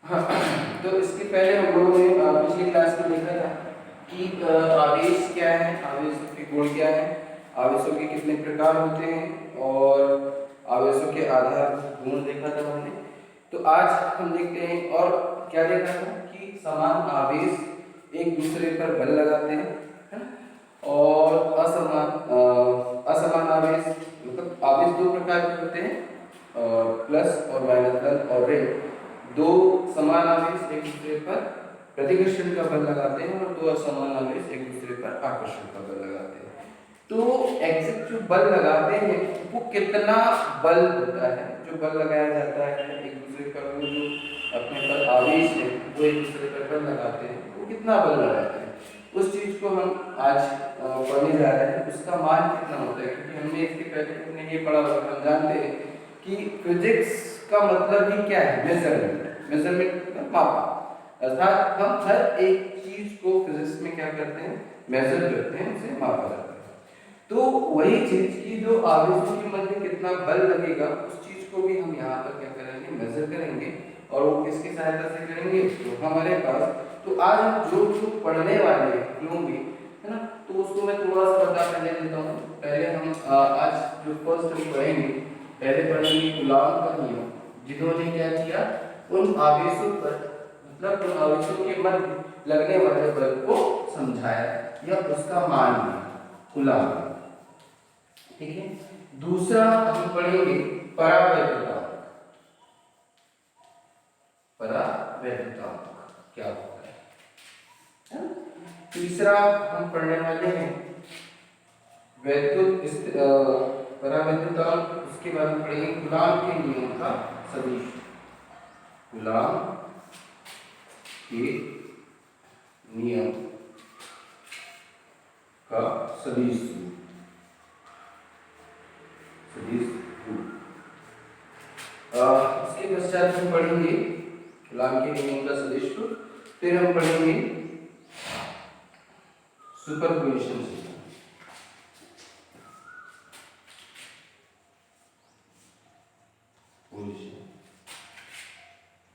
हाँ, तो इसके पहले हम लोगों ने पिछली क्लास में देखा था कि आवेश क्या है, आवेशों के गुण क्या है, आवेशों के कितने प्रकार होते हैं और आवेशों के आधार गुण देखा था हमने। तो आज हम देखते हैं और क्या देखा था कि समान आवेश एक दूसरे पर बल लगाते हैं, है ना? और असमान आवेश मतलब आवेश दो प्रकार के होते हैं, प्लस और माइनस बल और ऋण। दो समान आवेश एक दूसरे पर प्रतिकर्षण का बल लगाते हैं और दो असमान आवेश एक दूसरे पर आकर्षण का बल लगाते हैं। तो एग्जैक्ट जो बल लगाते हैं वो कितना बल होता है, जो बल लगाया जाता है एक दूसरे पर, वो जो अपने पर आवेश है वो एक दूसरे पर बल लगाते हैं, वो कितना बल लगाते हैं, उस चीज को हम आज पढ़ने जा रहे हैं। उसका मान कितना होता है, क्योंकि हमने इसके पहले हमने ये पढ़ा हुआ, हम जानते हैं कि फिजिक्स का मतलब ही क्या है, मेजरमेंट। मेजरमेंट मतलब मापा, अर्थात हम हर एक चीज को फिजिक्स में क्या करते हैं, मेजर करते हैं, उसे मापा जाता है। तो वही चीज की जो आवेशों के मध्य कितना बल लगेगा उस चीज को भी हम यहाँ पर क्या करेंगे, मेजर करेंगे। और वो किसकी सहायता से करेंगे, तो हमारे पास, तो आज हम जो पढ़ने वाले हैं भी, है ना, तो उसको मैं थोड़ा सा बता पहले देता हूँ। पहले हम आज जो फर्स्ट हम पढ़ेंगे, पहले पढ़ेंगे कूलॉम का नियम, जिन्होंने क्या किया, उन आवेशों पर मतलब उन आवेशों के मध्य लगने वाले बल को समझाया या उसका मान दिया, कूलॉम। ठीक है। दूसरा हम पढ़ेंगे परावैद्युतांक। परावैद्युतांक क्या होता है? तीसरा हम पढ़ने वाले हैं परावैद्युतांक, उसके बाद हम पढ़ेंगे कूलॉम के नियम का सदिश। कूलॉम के नियम का सदिश। उसके पश्चात हम पढ़ेंगे कूलॉम के नियम का सदिश, फिर हम पढ़ेंगे सुपरपोजिशन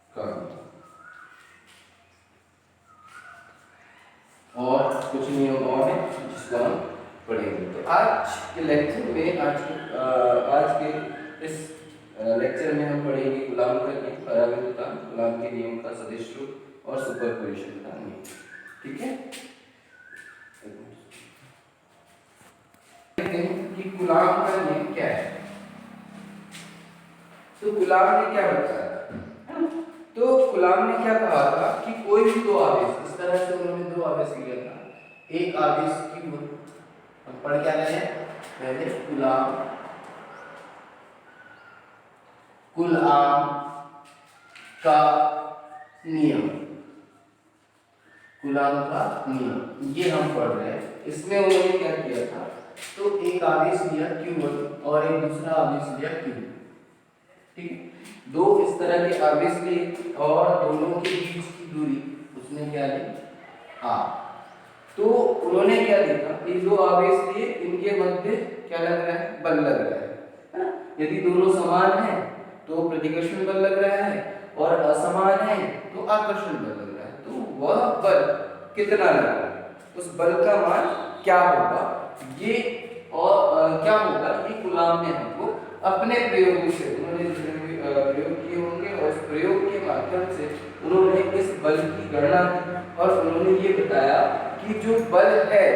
का और कुछ नियम और हैं जिसको हम पढ़ेंगे। तो आज के लेक्चर में आज के इस लेक्चर में हम पढ़ेंगे कूलॉम का नियम, परावैद्युतांक, कूलॉम के नियम का सदिश रूप और सुपरपोजिशन का नियम। ठीक है। देखते हैं कि कूलॉम का नियम क्या है। तो कूलॉम ने क्या बताया, तो कूलॉम ने क्या कहा था कि कोई भी दो आवेश, इस तरह से उन्होंने दो आवेश लिया था, एक आवेश की हम पढ़ क्या रहे हैं पहले, कूलॉम का नियम, कूलॉम का नियम ये हम पढ़ रहे हैं। इसमें उन्होंने क्या किया था, तो एक आवेश लिया Q1 और एक दूसरा आवेश लिया Q2। ठीक है, दो इस तरह के आवेश लिए और दोनों के बीच की दूरी उसने क्या ली, r। तो उन्होंने क्या देखा, ये दो आवेश लिए, इनके मध्य क्या लग रहा है, बल लग रहा है। यदि दोनों समान हैं तो प्रतिकर्षण बल लग रहा है और असमान है तो आकर्षण बल लग रहा है। तो वह बल कितना लग रहा है, उस बल का मान क्या होगा, ये और क्या होगा, ये कूलॉम ने हमको अपने प्रयोग से, उन्होंने प्रयोग किए होंगे और उस प्रयोग के माध्यम से उन्होंने इस बल की गणना की और उन्होंने ये बताया कि जो बल है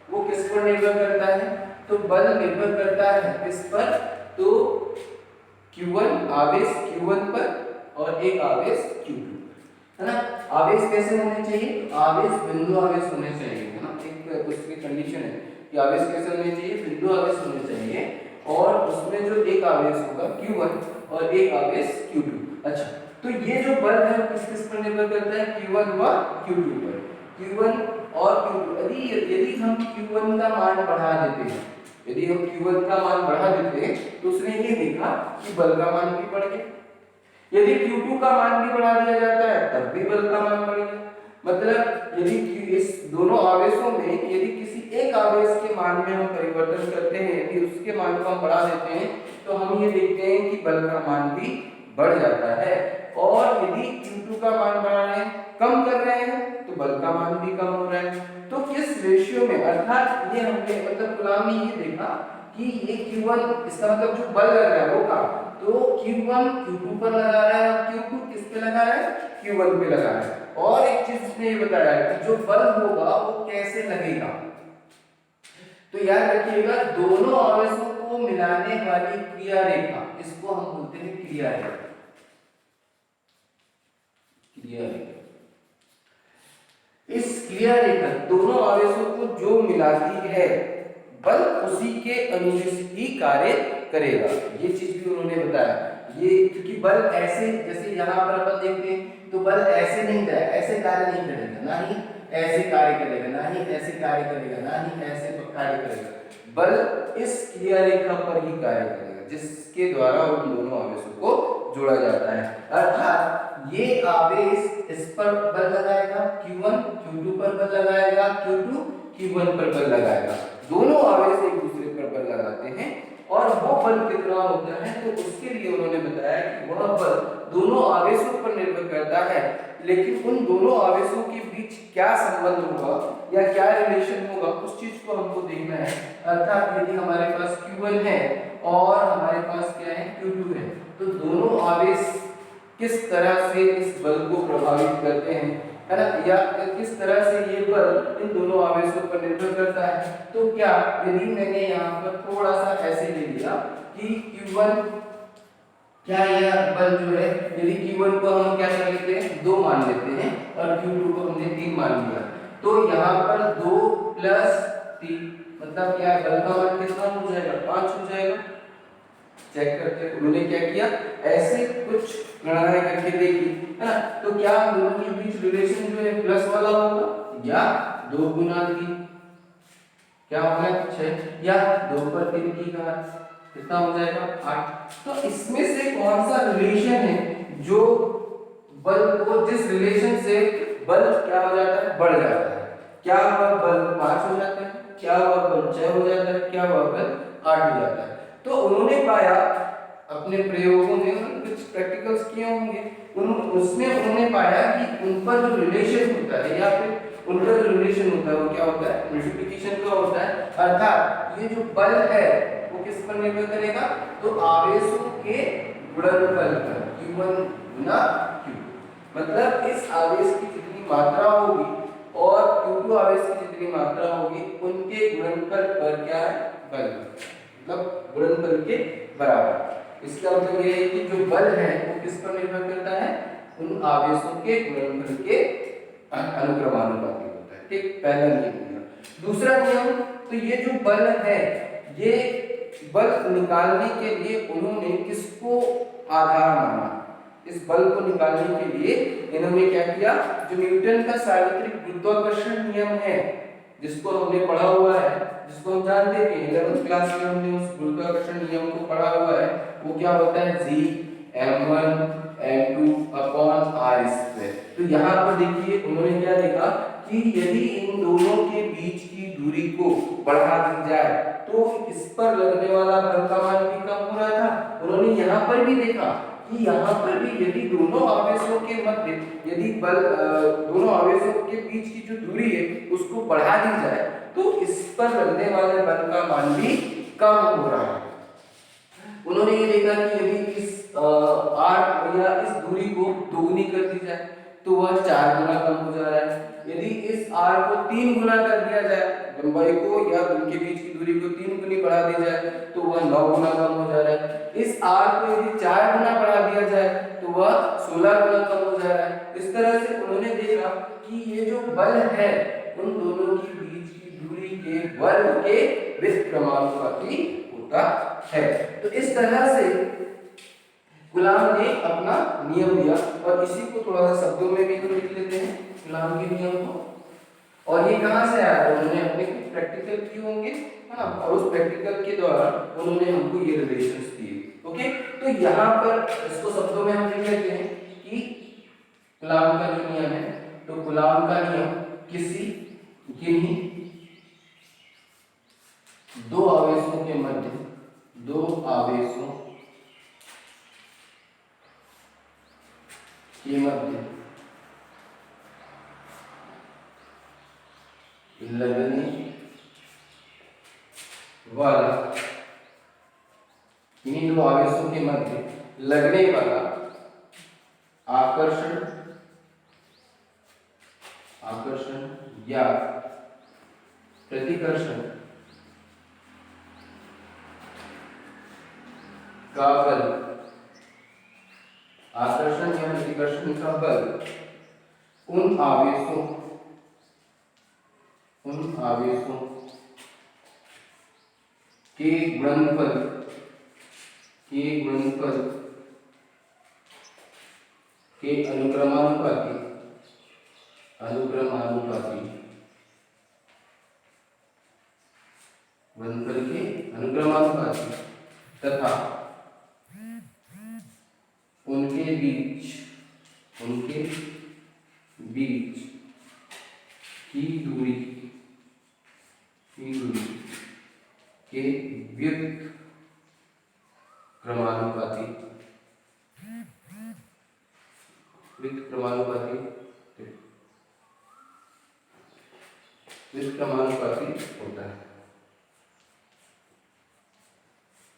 वो किस पर निर्भर करता है, तो बल निर्भर करता है किस पर, तो Q1 आवेश Q1 पर और एक आवेश Q2, है ना। आवेश कैसे होने चाहिए, आवेश बिंदु आवेश होने चाहिए, है ना। एक उसकी कंडीशन है कि आवेश कैसे होने चाहिए, बिंदु आवेश होने चाहिए और उसमें जो एक आवेश होगा Q1 और एक आवेश Q2। अच्छा, तो ये जो बल है किस पर निर्भर करता है, Q1 व Q2 पर। Q1 और Q2, यदि हम Q1 का मान बढ़ा देते हैं, यदि हम Q1 का मान बढ़ा देते हैं तो उसने ये देखा कि बल का मान भी बढ़ गया। यदि Q2 का मान भी बढ़ा दिया जाता है तब भी बल का मान बढ़ गया। मतलब यदि इस दोनों आवेशों में यदि किसी एक आवेश के मान में हम परिवर्तन करते हैं, यदि उसके मान को हम बढ़ा देते हैं तो हम ये देखते हैं कि बल का मान भी बढ़ जाता है। और यदि Q2 का मान बढ़ा रहे हैं, कम कर रहे हैं, तो बल का मान भी कम हो रहा है। तो किस रेशियो में, अर्थात ये हमने मतलब गुलाम ने ये देखा कि ये Q1, इसका मतलब जो बल लग रहा है वो का, तो Q1 Q2 पर लगा रहा है और Q2 किस पे लगा रहा है, Q1 पे लगा रहा है। और एक चीज इसने ये बताया है कि जो बल होगा वो कैसे लगेगा। तो याद रखिएगा, दोनों आवेशों को मिलाने वाली क्रिया रेखा, इसको हम बोलते हैं क्रिया रेखा। क्रिया रेखा, इस क्रिया रेखा दोनों आवेशों को जो मिलाती है, बल उसी के अनुदिश ही कार्य करेगा। ये चीज भी उन्होंने बताया। ये क्योंकि बल ऐसे, जैसे यहाँ पर अपन देखते हैं तो बल ऐसे नहीं जाए, ऐसे कार्य नहीं करेगा, ना ही ऐसे कार्य करेगा, ना ही ऐसे कार्य करेगा, ना ही ऐसे कार्य करेगा। बल इस क्रिया रेखा पर ही कार्य करेगा जिसके द्वारा उन दोनों आवेशों को जोड़ा जाता है। अर्थात ये आवेश इस पर बल लगाएगा Q1, Q2 पर बल लगाएगा, Q2 Q1 पर बल लगाएगा। दोनों आवेश एक दूसरे पर बल लगाते हैं और वो बल कितना होता है, तो उसके लिए उन्होंने बताया कि वह बल दोनों आवेशों पर निर्भर करता है, लेकिन उन दोनों आवेशों के बीच क्या संबंध होगा या क्या रिलेशन होगा, उस चीज को हमको देखना है। अर्थात यदि हमारे पास Q1 है और हमारे पास क्या है, Q2 है, तो दोनों आवेश किस तरह से इस बल को प्रभावित करते हैं, है ना, या किस तरह से ये बल इन दोनों आवेशों पर निर्भर करता है। तो क्या, यदि मैंने यहाँ पर थोड़ा सा ऐसे ले लिया कि Q1, क्या यह बल जो है, यदि Q1 को हम क्या कर लेते हैं, 2 मान लेते हैं और Q2 को हमने 3 मान लिया, तो यहाँ पर 2 + 3 मतलब क्या है, बल का मान कितना हो जाएगा, 5 हो जाएगा। चेक करते हैं उन्होंने क्या किया, ऐसे कुछ गणनाएं करके देखी, है ना। तो क्या दोनों के बीच रिलेशन जो है प्लस वाला होगा, या 2 गुना 3, क्या होगा 6, या 2 पर 3 की घात, कितना हो जाएगा 8। तो इसमें से कौन सा रिलेशन है जो बल को, जिस रिलेशन से बल क्या हो जाता है, बढ़ जाता है। क्या वह बल 5 हो जाता है, क्या वह बल 6 हो जाता है, क्या वह बल 8 हो जाता है। तो उन्होंने पाया अपने प्रयोगों में, उन्होंने कुछ प्रैक्टिकल्स किए होंगे, उसमें उन्होंने पाया कि उन पर जो रिलेशन होता है या फिर उनका जो रिलेशन होता है वो क्या होता है, मल्टीप्लिकेशन का होता है। अर्थात ये जो बल है वो किस पर निर्भर करेगा, तो आवेशों के गुणनफल पर, Q1 गुना Q2, मतलब इस आवेश की जितनी मात्रा होगी और Q2 आवेश की जितनी मात्रा होगी, उनके गुणनफल पर क्या है, बल, मतलब गुणनफल के बराबर। इसका मतलब ये है कि जो बल है वो किस पर निर्भर करता है, उन आवेशों के गुणनफल के अनुक्रमानुपाती होता है। ठीक, पहला नियम हो गया। दूसरा नियम, तो ये जो बल है, ये बल निकालने के लिए उन्होंने किसको आधार माना, इस बल को निकालने के लिए इन्होंने क्या किया, जो न्यूटन का सार्वत्रिक गुरुत्वाकर्षण नियम है, जिसको हमने पढ़ा हुआ है, जिसको हम जानते हैं 11th क्लास में हमने उस गुरुत्वाकर्षण नियम को पढ़ा हुआ है, वो क्या होता है, G m1m2/r²। तो यहाँ पर देखिए उन्होंने क्या देखा कि यदि इन दोनों के बीच की दूरी को बढ़ा दी जाए तो इस पर लगने वाला बल का मान भी कम हो रहा था। उन्होंने यहाँ पर भी देखा कि यहाँ पर भी यदि दोनों आवेशों के मध्य, यदि बल दोनों आवेशों के बीच की जो दूरी है उसको बढ़ा दी जाए तो इस पर लगने वाले बल का मान भी कम हो रहा है। उन्होंने ये देखा कि यदि इस r या इस दूरी को दोगुनी कर दी जाए तो वह 4 गुना कम हो जा रहा है। यदि इस r को 3 गुना कर दिया जाए, लंबाई को या उनके बीच की दूरी को 3 गुनी बढ़ा दी जाए तो वह 9 गुना कम हो जा रहा है। इस r को यदि 4 गुना बढ़ा दिया जाए तो वह 16 गुना कम हो जा रहा है। इस तरह से उन्होंने देखा कि ये जो बल है उन दोनों के बीच की दूरी के वर्ग के व्युत्क्रमानुपाती होता है। तो इस तरह से गुलाम ने अपना नियम दिया और इसी को थोड़ा सा शब्दों में भी तो लिख लेते हैं गुलाम के नियम को। और ये कहाँ से आया, उन्होंने अपने कुछ प्रैक्टिकल किए होंगे, है ना, और उस प्रैक्टिकल के द्वारा उन्होंने हमको ये रिलेशंस दिए। ओके, तो यहाँ पर इसको शब्दों में हम लिख लेते हैं कि गुलाम का जो नियम है, तो गुलाम का नियम किसी किन्हीं दो आवेशों के मध्य, दो आवेशों के मध्य लगने वाला, इन दो आवेशों के मध्य लगने वाला आकर्षण या प्रतिकर्षण का बल, आकर्षण या प्रतिकर्षण का बल उन आवेशों के गुणनफल के अनुक्रमानुपाती गुणनफल के अनुक्रमानुपाती तथा उनके बीच की दूरी के व्युत्क्रमानुपाती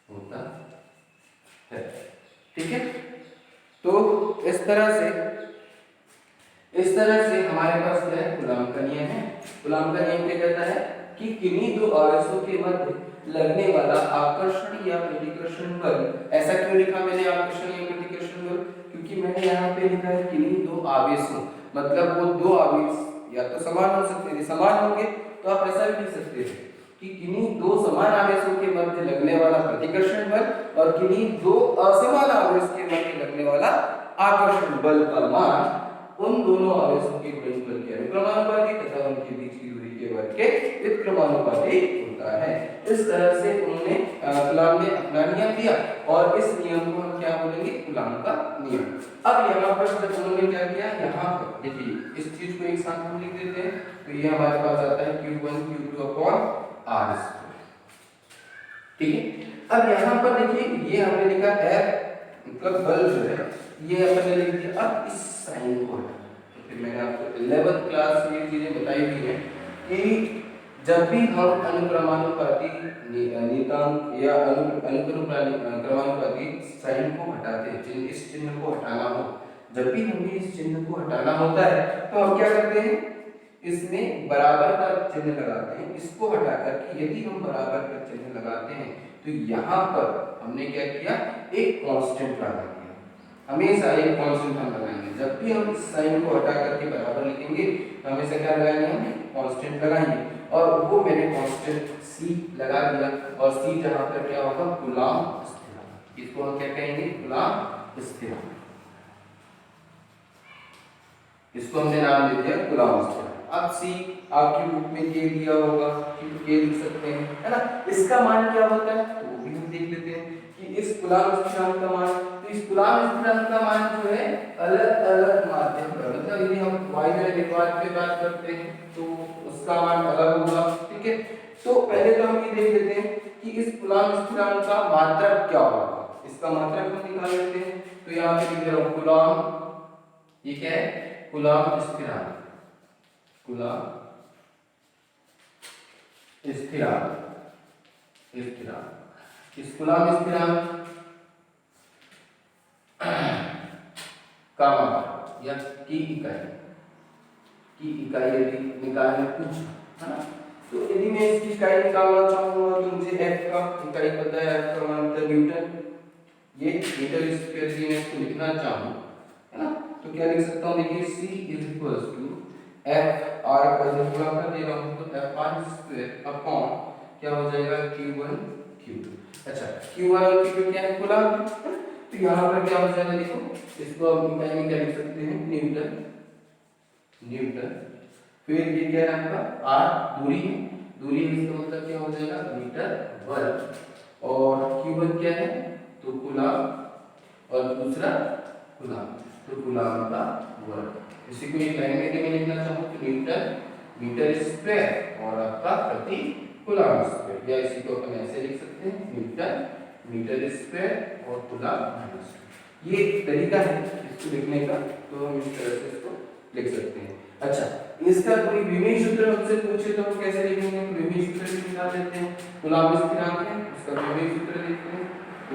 होता है। ठीक है, तो इस तरह से हमारे पास क्या है, कूलॉम का नियम है। कूलॉम का नियम क्या कहता है कि किन्हीं दो आवेशों के मध्य लगने वाला आकर्षण या प्रतिकर्षण बल, ऐसा क्यों लिखा मैंने आकर्षण या प्रतिकर्षण बल, क्योंकि मैंने यहाँ पे लिखा है किन्हीं दो आवेशों, मतलब वो दो आवेश या तो समान हो सकते हैं, समान होंगे तो आप ऐसा भी लिख सकते हैं कि किन्हीं दो समान आवेशों के मध्य लगने वाला प्रतिकर्षण बल और किन्हीं दो असमान आवेश के मध्य लगने वाला आकर्षण बल का मान उन दोनों आवेशों के गुणनफल के अनुक्रमानुपाती तथा उनके बीच की दूरी के वर्ग के व्युत्क्रमानुपाती होता है। इस तरह से उन्होंने कूलॉम ने अपना नियम दिया और इस नियम को हम क्या बोलेंगे, कूलॉम का नियम। अब यहाँ पर जब उन्होंने क्या किया, यहाँ पर देखिए इस चीज को एक साथ हम लिख देते हैं, तो ये हमारे पास आता है Q1 Q2 upon R square. ठीक है, अब यहाँ पर देखिए ये हमने लिखा F मतलब बल जो है ये हमने लिख दिया। अब इस साइन को तो फिर मैंने आपको 11th क्लास में ये चीजें बताई हुई है कि जब भी हम अनुक्रमानुपाती नियतांक या अनुक्रमानुपाती साइन को हटाते हैं, इस चिन्ह को हटाना हो, जब भी हमें इस चिन्ह को हटाना होता है तो हम क्या करते हैं, इसमें बराबर का चिन्ह लगाते हैं। इसको हटा करके यदि हम बराबर का चिन्ह लगाते हैं तो यहाँ पर हमने क्या किया, एक कांस्टेंट लगा दिया। हमेशा एक कांस्टेंट हम लगाएंगे, जब भी हम इस साइन को हटा करके बराबर लिखेंगे तो हमेशा क्या लगाएंगे, हम कांस्टेंट लगाएंगे और वो मैंने कांस्टेंट C लगा दिया और C जहाँ पर क्या होगा, कूलॉम स्थिरांक। इसको हम क्या कहेंगे, कूलॉम स्थिरांक। इसको हमने नाम दे दिया कूलॉम स्थिरांक। अब C आपकी बुक में K दिया होगा, K लिख सकते हैं, है ना। इसका मान क्या होता है तो वो भी हम देख लेते हैं कि इस कूलॉम स्थिरांक का मान, तो इस कूलॉम स्थिरांक का मान जो है अलग अलग माध्यम पर, मतलब यदि हम y निर्वात पे बात करते हैं तो उसका मान अलग होगा। ठीक है, तो पहले तो हम ये देख लेते हैं कि इस कूलॉम स्थिरांक का मात्रक क्या होगा, इसका मात्रक हम निकाल लेते हैं। तो यहाँ पे लिख रहा हूँ कूलॉम, ये क्या है, कूलॉम स्थिरांक, कूलॉम स्थिरांक, इस कूलॉम स्थिरांक का मान या की इकाई यदि निकालना कुछ है ना, तो यदि मैं इसकी इकाई निकालना चाहूंगा तो मुझे f का इकाई पता है, f का मान होता है न्यूटन, ये मीटर स्क्वायर में इसको लिखना चाहूँ, है ना, तो क्या लिख सकता हूँ, देखिए C F R का जब गुणा कर दे रहा हूँ तो F R स्क्वायर अपॉन क्या हो जाएगा, Q1 Q2। अच्छा, Q1 और Q2 क्या है, कूलॉम, तो यहाँ पर क्या हो जाएगा, देखो इसको हम इकाई में क्या लिख सकते हैं, न्यूटन, फिर ये क्या है आपका R दूरी, इसका मतलब क्या हो जाएगा, मीटर वर्ग, और Q1 क्या है तो कूलॉम और दूसरा कूलॉम, तो कूलॉम का वर्ग। इसी को एक लाइन में लिखना चाहूँ तो न्यूटन मीटर स्क्वायर और आपका प्रति कूलॉम स्क्वायर, या इसी को अपन ऐसे लिख सकते हैं न्यूटन मीटर स्क्वायर और कूलॉम। ये तरीका है लिखने का, तो हम इस तरह से इसको लिख सकते हैं। अच्छा, इसका कोई विमेय सूत्र हमसे पूछे तो हम कैसे लिखेंगे? विमेय सूत्र भी निकाल लेते हैं। कूलम्ब स्थिरांक है, उसका विमेय सूत्र लिखते हैं। तो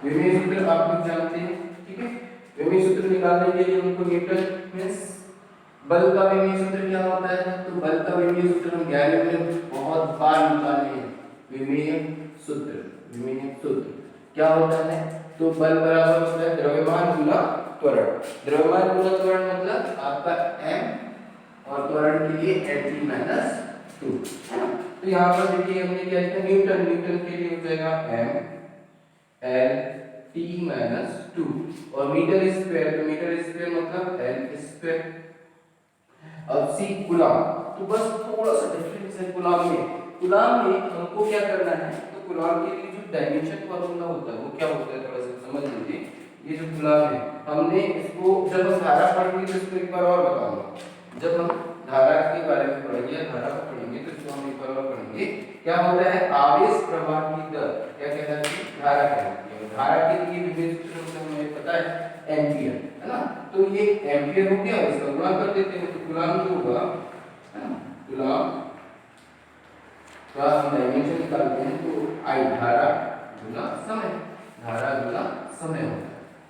विमेय सूत्र आप लोग जानते हैं, ठीक है। विमेय सूत्र निकालने के लिए हमको न्यूटन मींस बल का विमेय सूत्र क्या होता है? तो बल का विमेय सूत्र हम ज्ञान में बहुत बार निकाले हैं। विमेय सूत्र क्या होता है? तो बल बराबर होता है द्रव्यमान गुना त्वरण। द्रव्यमान गुना त्वरण मतलब आपका m और त्वरण के लिए lt - 2, है ना। तो यहाँ पर देखिए हमने क्या लिखा, न्यूटन के लिए हो जाएगा m lt - 2 और मीटर स्क्वायर, तो मीटर स्क्वायर मतलब l स्क्वायर। अब सी कूलम्ब, तो बस थोड़ा सा डिफरेंस है कूलम्ब में हमको क्या करना है? तो कूलम्ब के लिए जो डायमेंशन फार्मूला होता है वो क्या होता है, थोड़ा सा समझ लीजिए। ये जो कूलम्ब है, हमने इसको जब हम धारा पढ़ेंगे तो इसको एक बार और बताऊंगा। जब हम धारा के बारे में पढ़ेंगे, धारा को पढ़ेंगे तो इसको हम एक बार और पढ़ेंगे। क्या होता है? आवेश प्रवाह की दर क्या कहलाती है? धारा कहलाती है। धारा के लिए विभेद सूत्र हमें पता है एम्पियर, है ना। तो ये एम्पियर हो गया, इसका गुणा कर देते हैं तो कूलम्ब जो होगा, है ना, कूलम्ब का हम डायमेंशन निकालते हैं तो आई धारा गुना समय, धारा गुना समय होता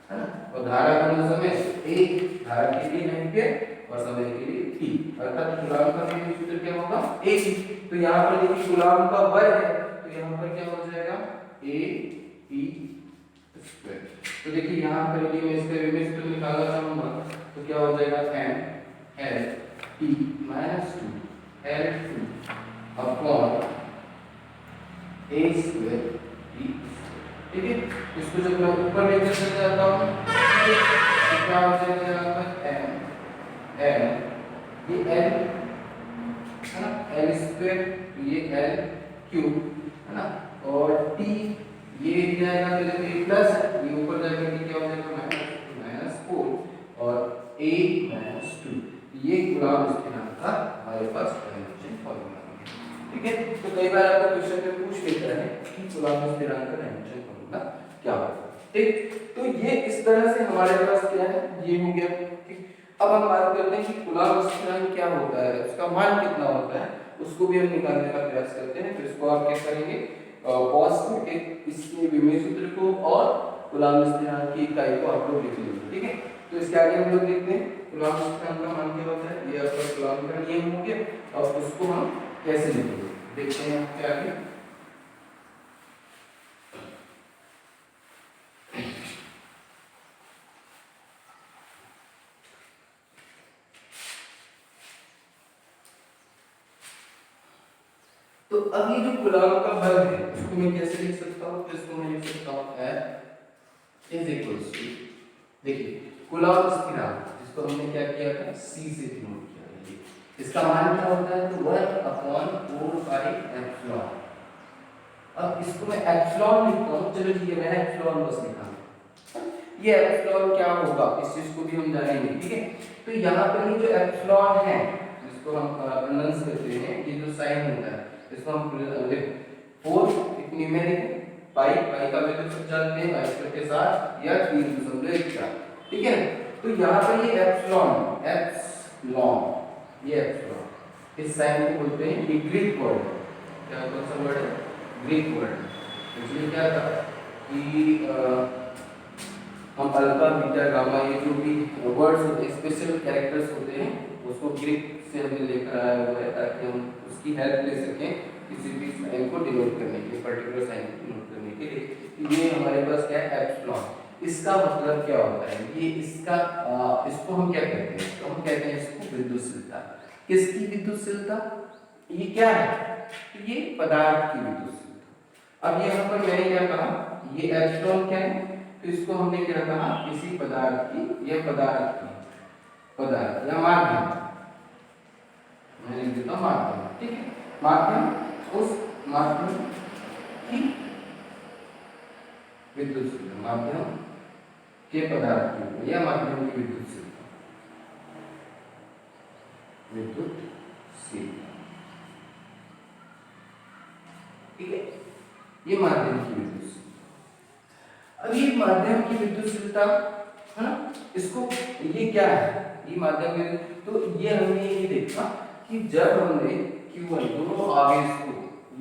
है ना। और धारा गुना समय एक, धारा के लिए एम्पियर और समय के लिए t, अर्थात कूलम्ब का विभेद सूत्र क्या होगा? a t। तो यहाँ पर देखिए कूलम्ब का वर्ग है तो यहाँ पर क्या हो जाएगा? a t square. तो देखिए यहाँ पर यदि मैं इसका विभेद सूत्र निकालना चाहूंगा तो क्या हो जाएगा? m l t - 2 l2 upon a square t, ठीक है। इसको जब मैं ऊपर लेकर चल जाता हूँ तो क्या हो जाएगा? यहाँ पर m l, ये l है ना, l स्क्वायर, तो ये l क्यूब, है ना, और t ये जाएगा तो देखिए प्लस है, ये ऊपर जाकर के क्या हो जाएगा? -4 और a - 2, ये कूलम्ब स्थिरांक का हमारे पास डायमेंशन फार्मूला है, ठीक है। तो कई बार आपको क्वेश्चन में पूछ लेता है कि कूलम्ब स्थिरांक का डायमेंशन फार्मूला क्या होगा, ठीक। तो ये इस तरह से हमारे पास क्या है, ये हो गया, ठीक। अब हम बात करते हैं कि कूलम्ब स्थिरांक क्या होता है, उसका मान कितना होता है, उसको भी हम निकालने का प्रयास करते हैं। तो इसको आप क्या करेंगे? पॉज करके इसके विमेय सूत्र को और कूलम्ब स्थिरांक की इकाई को आप लोग लिख लेंगे, ठीक है। तो इसके आगे हम लोग देखते हैं कूलम्ब स्थिरांक का मान क्या होता है। ये आपका कूलम्ब का नियम हो गया और उसको हम कैसे लिखेंगे देखते हैं क्या आगे। तो अब ये जो कूलम्ब का बल है उसको मैं कैसे लिख सकता हूँ? तो इसको मैं लिख सकता हूँ F इज इक्वल्स टू, देखिए कूलम्ब स्थिरांक जिसको हमने क्या किया था? c से डिनोट किया था, इसका मान क्या होता है? तो 1/4 पाई एप्सिलॉन। अब इसको मैं एप्सिलॉन लिखता हूँ, चलो ठीक है, मैंने एप्सिलॉन बस लिखा। ये एप्सिलॉन क्या होगा इस चीज को भी हम जानेंगे, ठीक है। तो यहाँ पर ये जो एप्सिलॉन है जिसको हम प्रोनाउंस करते हैं, ये जो साइन होता है इसको हम 4 एक न्यूमेरिक, पाई का वैल्यू सब जानते हैं, इसके के साथ या 3.14, ठीक है। तो यहाँ पर ये एप्सिलॉन ये एप्सिलॉन इस साइन को बोलते हैं, ये ग्रीक वर्ड, क्या कौन सा वर्ड है? Greek word. इसलिए क्या था कि हम अल्फा बीटा गामा ये जो भी वर्ड्स होते हैं, स्पेशल कैरेक्टर्स होते हैं, उसको ग्रीक से हमने लेकर आया हुआ है ताकि हम उसकी हेल्प ले सकें किसी भी साइन को डिनोट करने के लिए, पर्टिकुलर साइन को डिनोट करने के लिए। ये हमारे पास क्या है? एप्सिलॉन। इसका मतलब क्या होता है? ये इसका इसको हम क्या कहते हैं? इसको हम कहते हैं इसको विद्युतशीलता। किसकी विद्युतशीलता? ये क्या है? तो ये पदार्थ की विद्युतशीलता। अब यहाँ पर मैंने क्या कहा? ये एप्सिलॉन क्या है? तो इसको हमने क्या कहा? किसी पदार्थ की या पदार्थ या माध्यम, मैं लिख देता हूं माध्यम, ठीक है। माध्यम, उस माध्यम की विद्युतशीलता, माध्यम के पदार्थ की या माध्यम की विद्युतशीलता, ठीक है, ये माध्यम की विद्युतशीलता। अब ये माध्यम की विद्युतशीलता है ना, इसको ये क्या है, ये माध्यम में तो ये हमने ये देखा कि जब हमने Q1 दोनों आवेश को,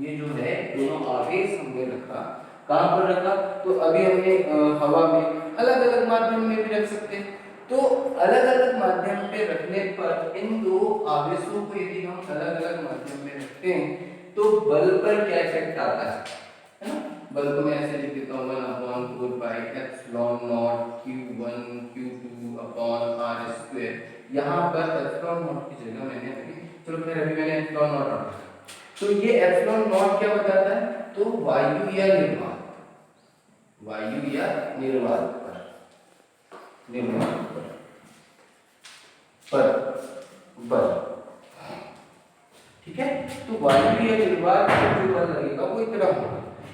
ये जो है दोनों आवेश हमने रखा, कहाँ पर रखा, तो अभी हमने हवा में, अलग अलग माध्यम में भी रख सकते हैं। तो अलग अलग माध्यम पे रखने पर इन दो आवेशों को यदि हम अलग अलग माध्यम में रखते हैं तो बल पर क्या इफेक्ट आता है ना। बल को मैं ऐसे लिख देता हूँ 1/4 pi epsilon not Q1 Q2 upon r square. यहाँ पर एप्सिलॉन नॉट की जगह मैंने अभी, चलो फिर अभी मैंने एप्सिलॉन नॉट रखा, तो ये एप्सिलॉन नॉट क्या बताता है, तो वायु या निर्वात, वायु या निर्वात पर बल, ठीक है। तो वायु या निर्वात पर जो बल लगेगा वो इतना होगा।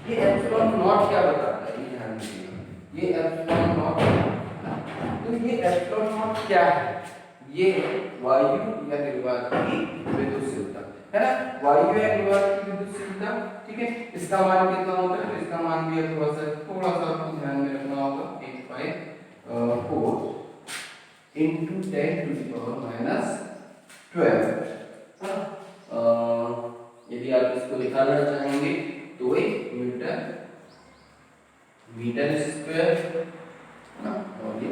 ये एप्सिलॉन नॉट क्या बताता है, ये ध्यान दीजिएगा, ये एप्सिलॉन नॉट, तो ये एप्सिलॉन नॉट क्या है, ये वायु या निर्वात की विद्युतशीलता है ना, वायु या निर्वात की विद्युतशीलता, ठीक है। इसका मान कितना होता है, तो इसका मान भी थोड़ा सा आपको ध्यान में रखना होगा, 8/4 into 10⁻⁻12, यदि आप इसको निकालना चाहेंगे तो एक मीटर स्क्वायर ना, और ये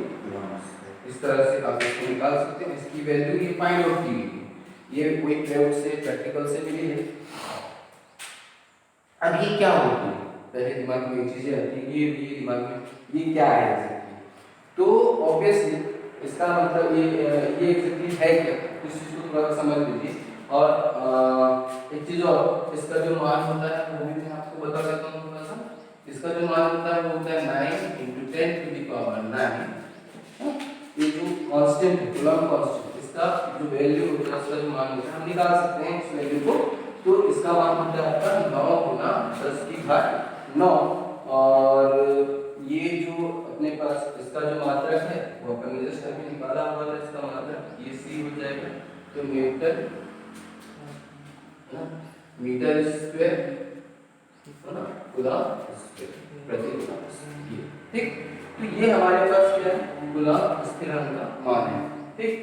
इस तरह से आप इसको निकाल सकते हैं। इसकी वैल्यू ये फाइंड आउट की गई, ये कोई प्रयोग से प्रैक्टिकल से मिली है। अब ये क्या होती है, पहले दिमाग में ये चीजें आती है, ये दिमाग में ये क्या है एग्जैक्टली, तो ऑब्वियसली इसका मतलब ये एग्जैक्टली है क्या, इस चीज को थोड़ा सा समझ लीजिए। और एक चीज और, इसका जो मान होता है वो भी मैं आपको बता देता हूँ थोड़ा सा। इसका जो मान होता है वो होता है 9 × 10⁹ ये जो कांस्टेंट है, कूलम्ब कांस्टेंट, इसका जो वैल्यू होता है, उसका जो मान होता है हम निकाल सकते हैं इस वैल्यू को, तो इसका मान होता है आपका 9 × 10⁹ और ये जो अपने पास इसका जो मात्रक है वो अपन ने जस्ट अभी निकाला हुआ था, इसका मात्रक ये c हो जाएगा, तो मीटर स्क्वायर कूलम्ब स्क्वायर प्रति कूलम्ब, ठीक। तो ये हमारे पास क्या है, कूलम्ब स्थिरांक का मान है, ठीक।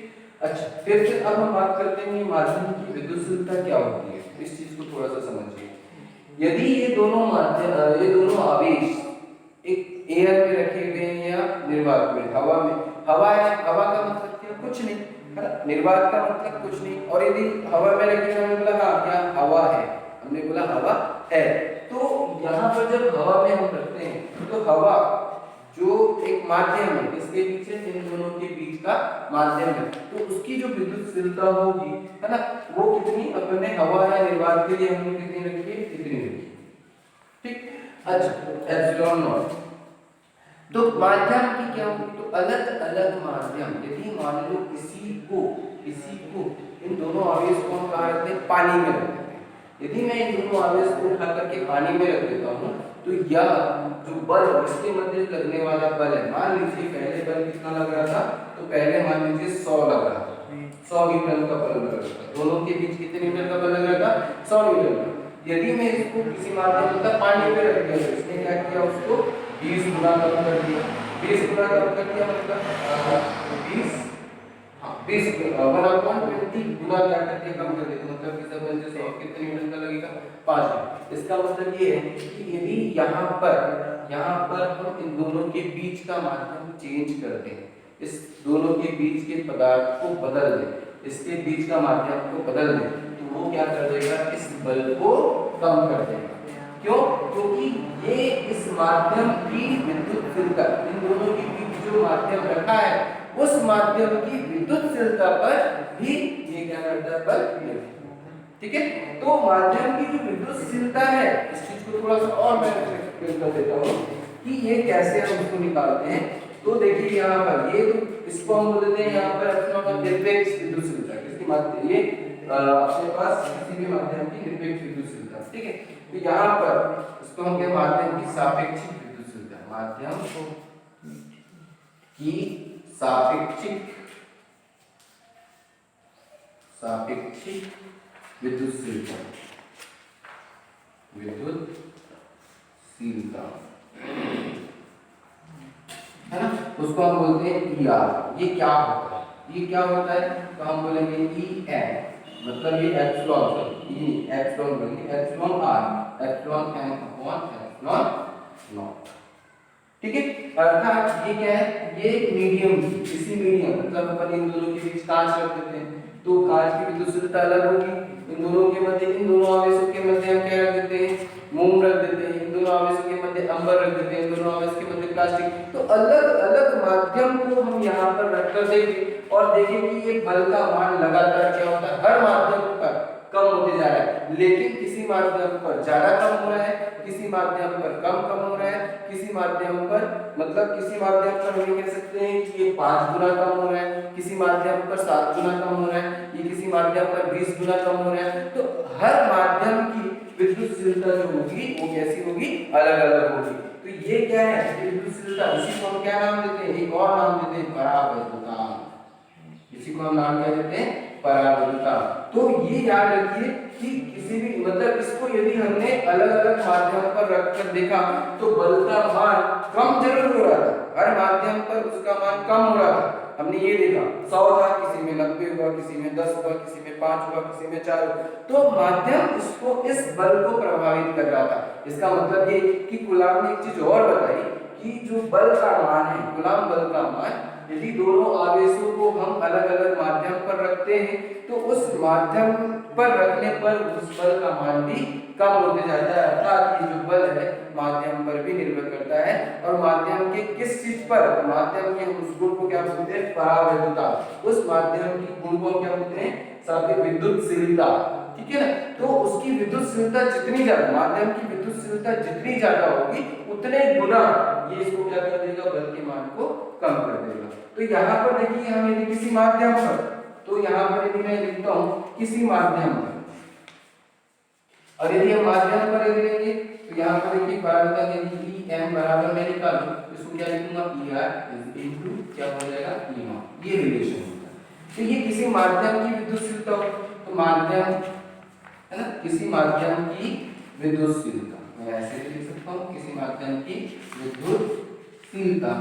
अच्छा, फिर अब हम बात करते हैं माध्यम की विद्युतशीलता क्या होती है, इस चीज को थोड़ा सा समझिए। यदि ये दोनों आवेश एक एयर में रखे हुए हैं या निर्वात में, हवा में, हवा का मतलब क्या, कुछ नहीं है ना, निर्वात का मतलब कुछ नहीं, और यदि हवा में रखे हुए, हमने बोला हाँ क्या हवा है, हमने बोला हवा है, तो यहाँ पर जब हवा में हम रखते हैं तो हवा जो एक माध्यम है, इसके पीछे इन दोनों के बीच का माध्यम है, तो उसकी जो विद्युतशीलता होगी है ना, वो कितनी, अपने हवा या निर्वात के लिए हमने कितनी रखी है, इतनी रखी, ठीक। अच्छा, एप्सिलॉन नॉट, तो माध्यम की क्या होगी, तो अलग अलग माध्यम, यदि मान लो किसी को इन दोनों आवेश को हम कहाँ रखते हैं, पानी में रख देते हैं, यदि मैं इन दोनों आवेश को उठा करके पानी में रख देता हूँ, तो यह जो बल इसके मध्य लगने वाला बल है, मान लीजिए पहले बल कितना लग रहा था, तो पहले मान लीजिए 100 लग रहा था, 100 न्यूटन का बल लग रहा था, दोनों के बीच कितने न्यूटन का बल लग रहा था, 100 न्यूटन का। यदि मैं इसको किसी माध्यम मतलब पानी में रख दिया, तो इसने क्या किया, उसको 20 गुना कम कर दिया, 20 गुना कम कर दिया मतलब 20 1/20 गुना क्या कर दिया, कम कर दिया, मतलब कि सब बच्चे 100 कितने न्यूटन का लगेगा, 5। इसका मतलब ये है कि यदि यहाँ पर हम इन दोनों के बीच का माध्यम चेंज कर दें, इस दोनों के बीच के पदार्थ को बदल दें, इसके बीच का माध्यम को बदल दें, तो वो क्या कर देगा, इस बल को कम कर देगा। क्यों? क्योंकि ये इस माध्यम की विद्युतशीलता, इन दोनों के बीच जो माध्यम रखा है उस माध्यम की विद्युतशीलता पर भी ये क्या करता है, बल, ठीक है। तो माध्यम की जो विद्युतशीलता है, इस चीज को थोड़ा सा और मैं एक्सप्लेन कर देता हूँ कि ये कैसे हम इसको निकालते हैं। तो देखिए यहाँ पर ये, तो इसको हम बोल देते हैं यहाँ पर एप्सिलॉन निरपेक्ष विद्युतशीलता, किसकी माध्यम, ये अपने पास किसी भी माध्यम की निरपेक्ष विद्युतशीलता, ठीक है। तो यहाँ पर इसको हम क्या, माध्यम की सापेक्षिक विद्युतशीलता, माध्यम की सापेक्षिक विद्युतशीलता, उसको हम बोलते हैं ER। ये क्या होता है, ये क्या होता है, तो हम बोलेंगे EN, मतलब ये एप्सिलॉन, ये एप्सिलॉन बोलेंगे, epsilon R, epsilon M upon epsilon not. ठीक है, अर्थात ये क्या है, ये एक मीडियम, इसी मीडियम मतलब अपन इन दोनों के बीच कांच रख देते हैं, तो कांच की विद्युत अलग होगी, इन दोनों के मध्य, इन दोनों आवेशों के मध्य हम क्या रख देते हैं, मोम रख देते हैं, इन दोनों आवेशों के मध्य अंबर रख देते हैं, इन दोनों आवेश के मध्य प्लास्टिक। तो अलग अलग माध्यम को हम यहाँ पर रखकर देखें और देखें कि ये बल का मान लगातार क्या होता है, हर माध्यम पर कम होते जा रहा है, लेकिन किसी माध्यम पर ज्यादा कम हो रहा है, किसी माध्यम पर कम हो रहा है, किसी माध्यम पर मतलब किसी माध्यम पर हम कह सकते हैं कि ये 5 गुना कम हो रहा है, किसी माध्यम पर 7 गुना कम हो रहा है, ये किसी माध्यम पर 20 गुना कम हो रहा है। तो हर माध्यम की विद्युतशीलता जो होगी वो कैसी होगी, अलग अलग होगी। तो ये क्या है, विद्युतशीलता, इसी को हम क्या नाम देते हैं, एक और नाम देते हैं परावैद्युता। इसी को हम नाम क्या देते हैं, परावैद्युता। तो ये याद रखिए कि किसी भी मतलब इसको यदि हमने अलग अलग माध्यम पर रखकर देखा तो बल का मान कम जरूर हो रहा था, हर माध्यम पर उसका मान कम हो रहा था। हमने ये देखा 100 था, किसी में 90 हुआ, किसी में 10 हुआ, किसी में 5 हुआ, किसी में 4 हुआ। तो माध्यम इसको इस बल को प्रभावित कर रहा था। इसका मतलब ये कि कूलाम ने एक चीज और बताई कि जो बल का मान है, कूलाम बल का मान, यदि दोनों आवेशों को हम अलग अलग माध्यम पर रखते हैं तो उस माध्यम पर रखने पर उस बल का मान भी कम होते जाता है। अर्थात ये जो बल है माध्यम पर भी निर्भर करता है, और माध्यम के किस चीज पर, माध्यम के उस गुण को क्या बोलते हैं, परावैद्युता। उस माध्यम की गुण को क्या बोलते हैं, साथ ही विद्युतशीलता। ठीक है ना, तो उसकी विद्युतशीलता जितनी ज्यादा, माध्यम की विद्युतशीलता जितनी ज्यादा होगी उतने गुना ये इसको क्या कर देगा, बल के मान को कम कर देगा। तो यहाँ पर देखिए हम यदि किसी माध्यम पर, तो यहाँ पर यदि मैं लिखता हूँ किसी माध्यम पर, और यदि हम माध्यम पर यदि लेंगे तो यहाँ पर देखिए परावैद्युता यानी EM बराबर मैं निकालूं तो इसको क्या लिखूंगा, ER इनटू क्या हो जाएगा, E0। ये रिलेशन होता है। तो ये किसी माध्यम की विद्युतशीलता, तो माध्यम है ना, किसी माध्यम की विद्युतशीलता, मैं ऐसे भी लिख सकता हूँ, किसी माध्यम की विद्युतशीलता,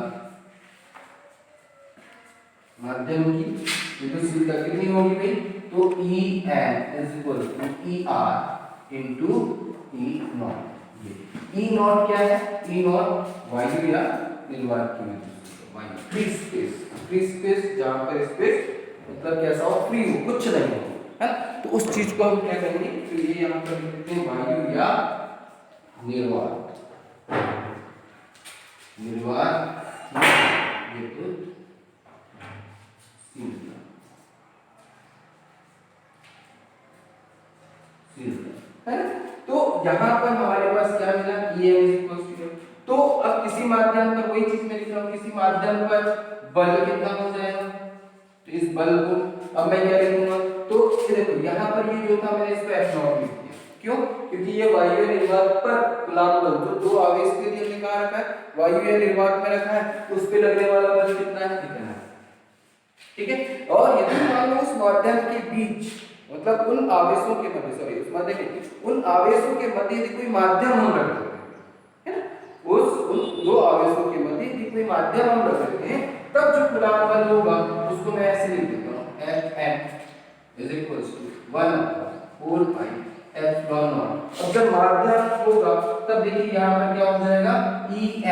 माध्यम की विद्युतशीलता कितनी होगी भाई, तो EN is equal to ER into E0। ये E0 क्या है, E0 वायु या निर्वात की विद्युतशीलता, वायु फ्री स्पेस, फ्री स्पेस जहां पर स्पेस मतलब कैसा हो, फ्री हो, कुछ नहीं हो, है। तो उस चीज को हम क्या करेंगे, तो ये यहाँ पर लिख देते हैं वायु या निर्वात, निर्वात विद्युत है। तो यहाँ पर हमारे पास क्या मिला, EM। तो अब किसी माध्यम पर वही चीज मैं लिख रहा हूँ, किसी माध्यम पर बल कितना हो जाएगा, तो इस बल को अब मैं क्या लिखूंगा, तो देखो यहाँ पर ये जो था मैंने इसको F0 लिख दिया, क्यों, क्योंकि ये वायु निर्वात पर कूलाम बल, जो दो आवेश के लिए हमने कहा रखा है, वायु या निर्वात में रखा है, उस पे लगने वाला बल कितना है, इतना है। ठीक है, और यदि मान लो उस माध्यम के बीच मतलब उन आवेशों के मध्य, सॉरी उस माध्यम के, उन आवेशों के मध्य यदि कोई माध्यम हम रख देते हैं, है ना, उन दो आवेशों के मध्य यदि कोई माध्यम हम रख देते हैं, तब जो कूलाम बल होगा उसको मैं ऐसे लिख देता हूँ, Fn is equal to 1/4 pi epsilon naught. अब जब माध्यम होगा तब देखिए यहाँ पर क्या हो जाएगा,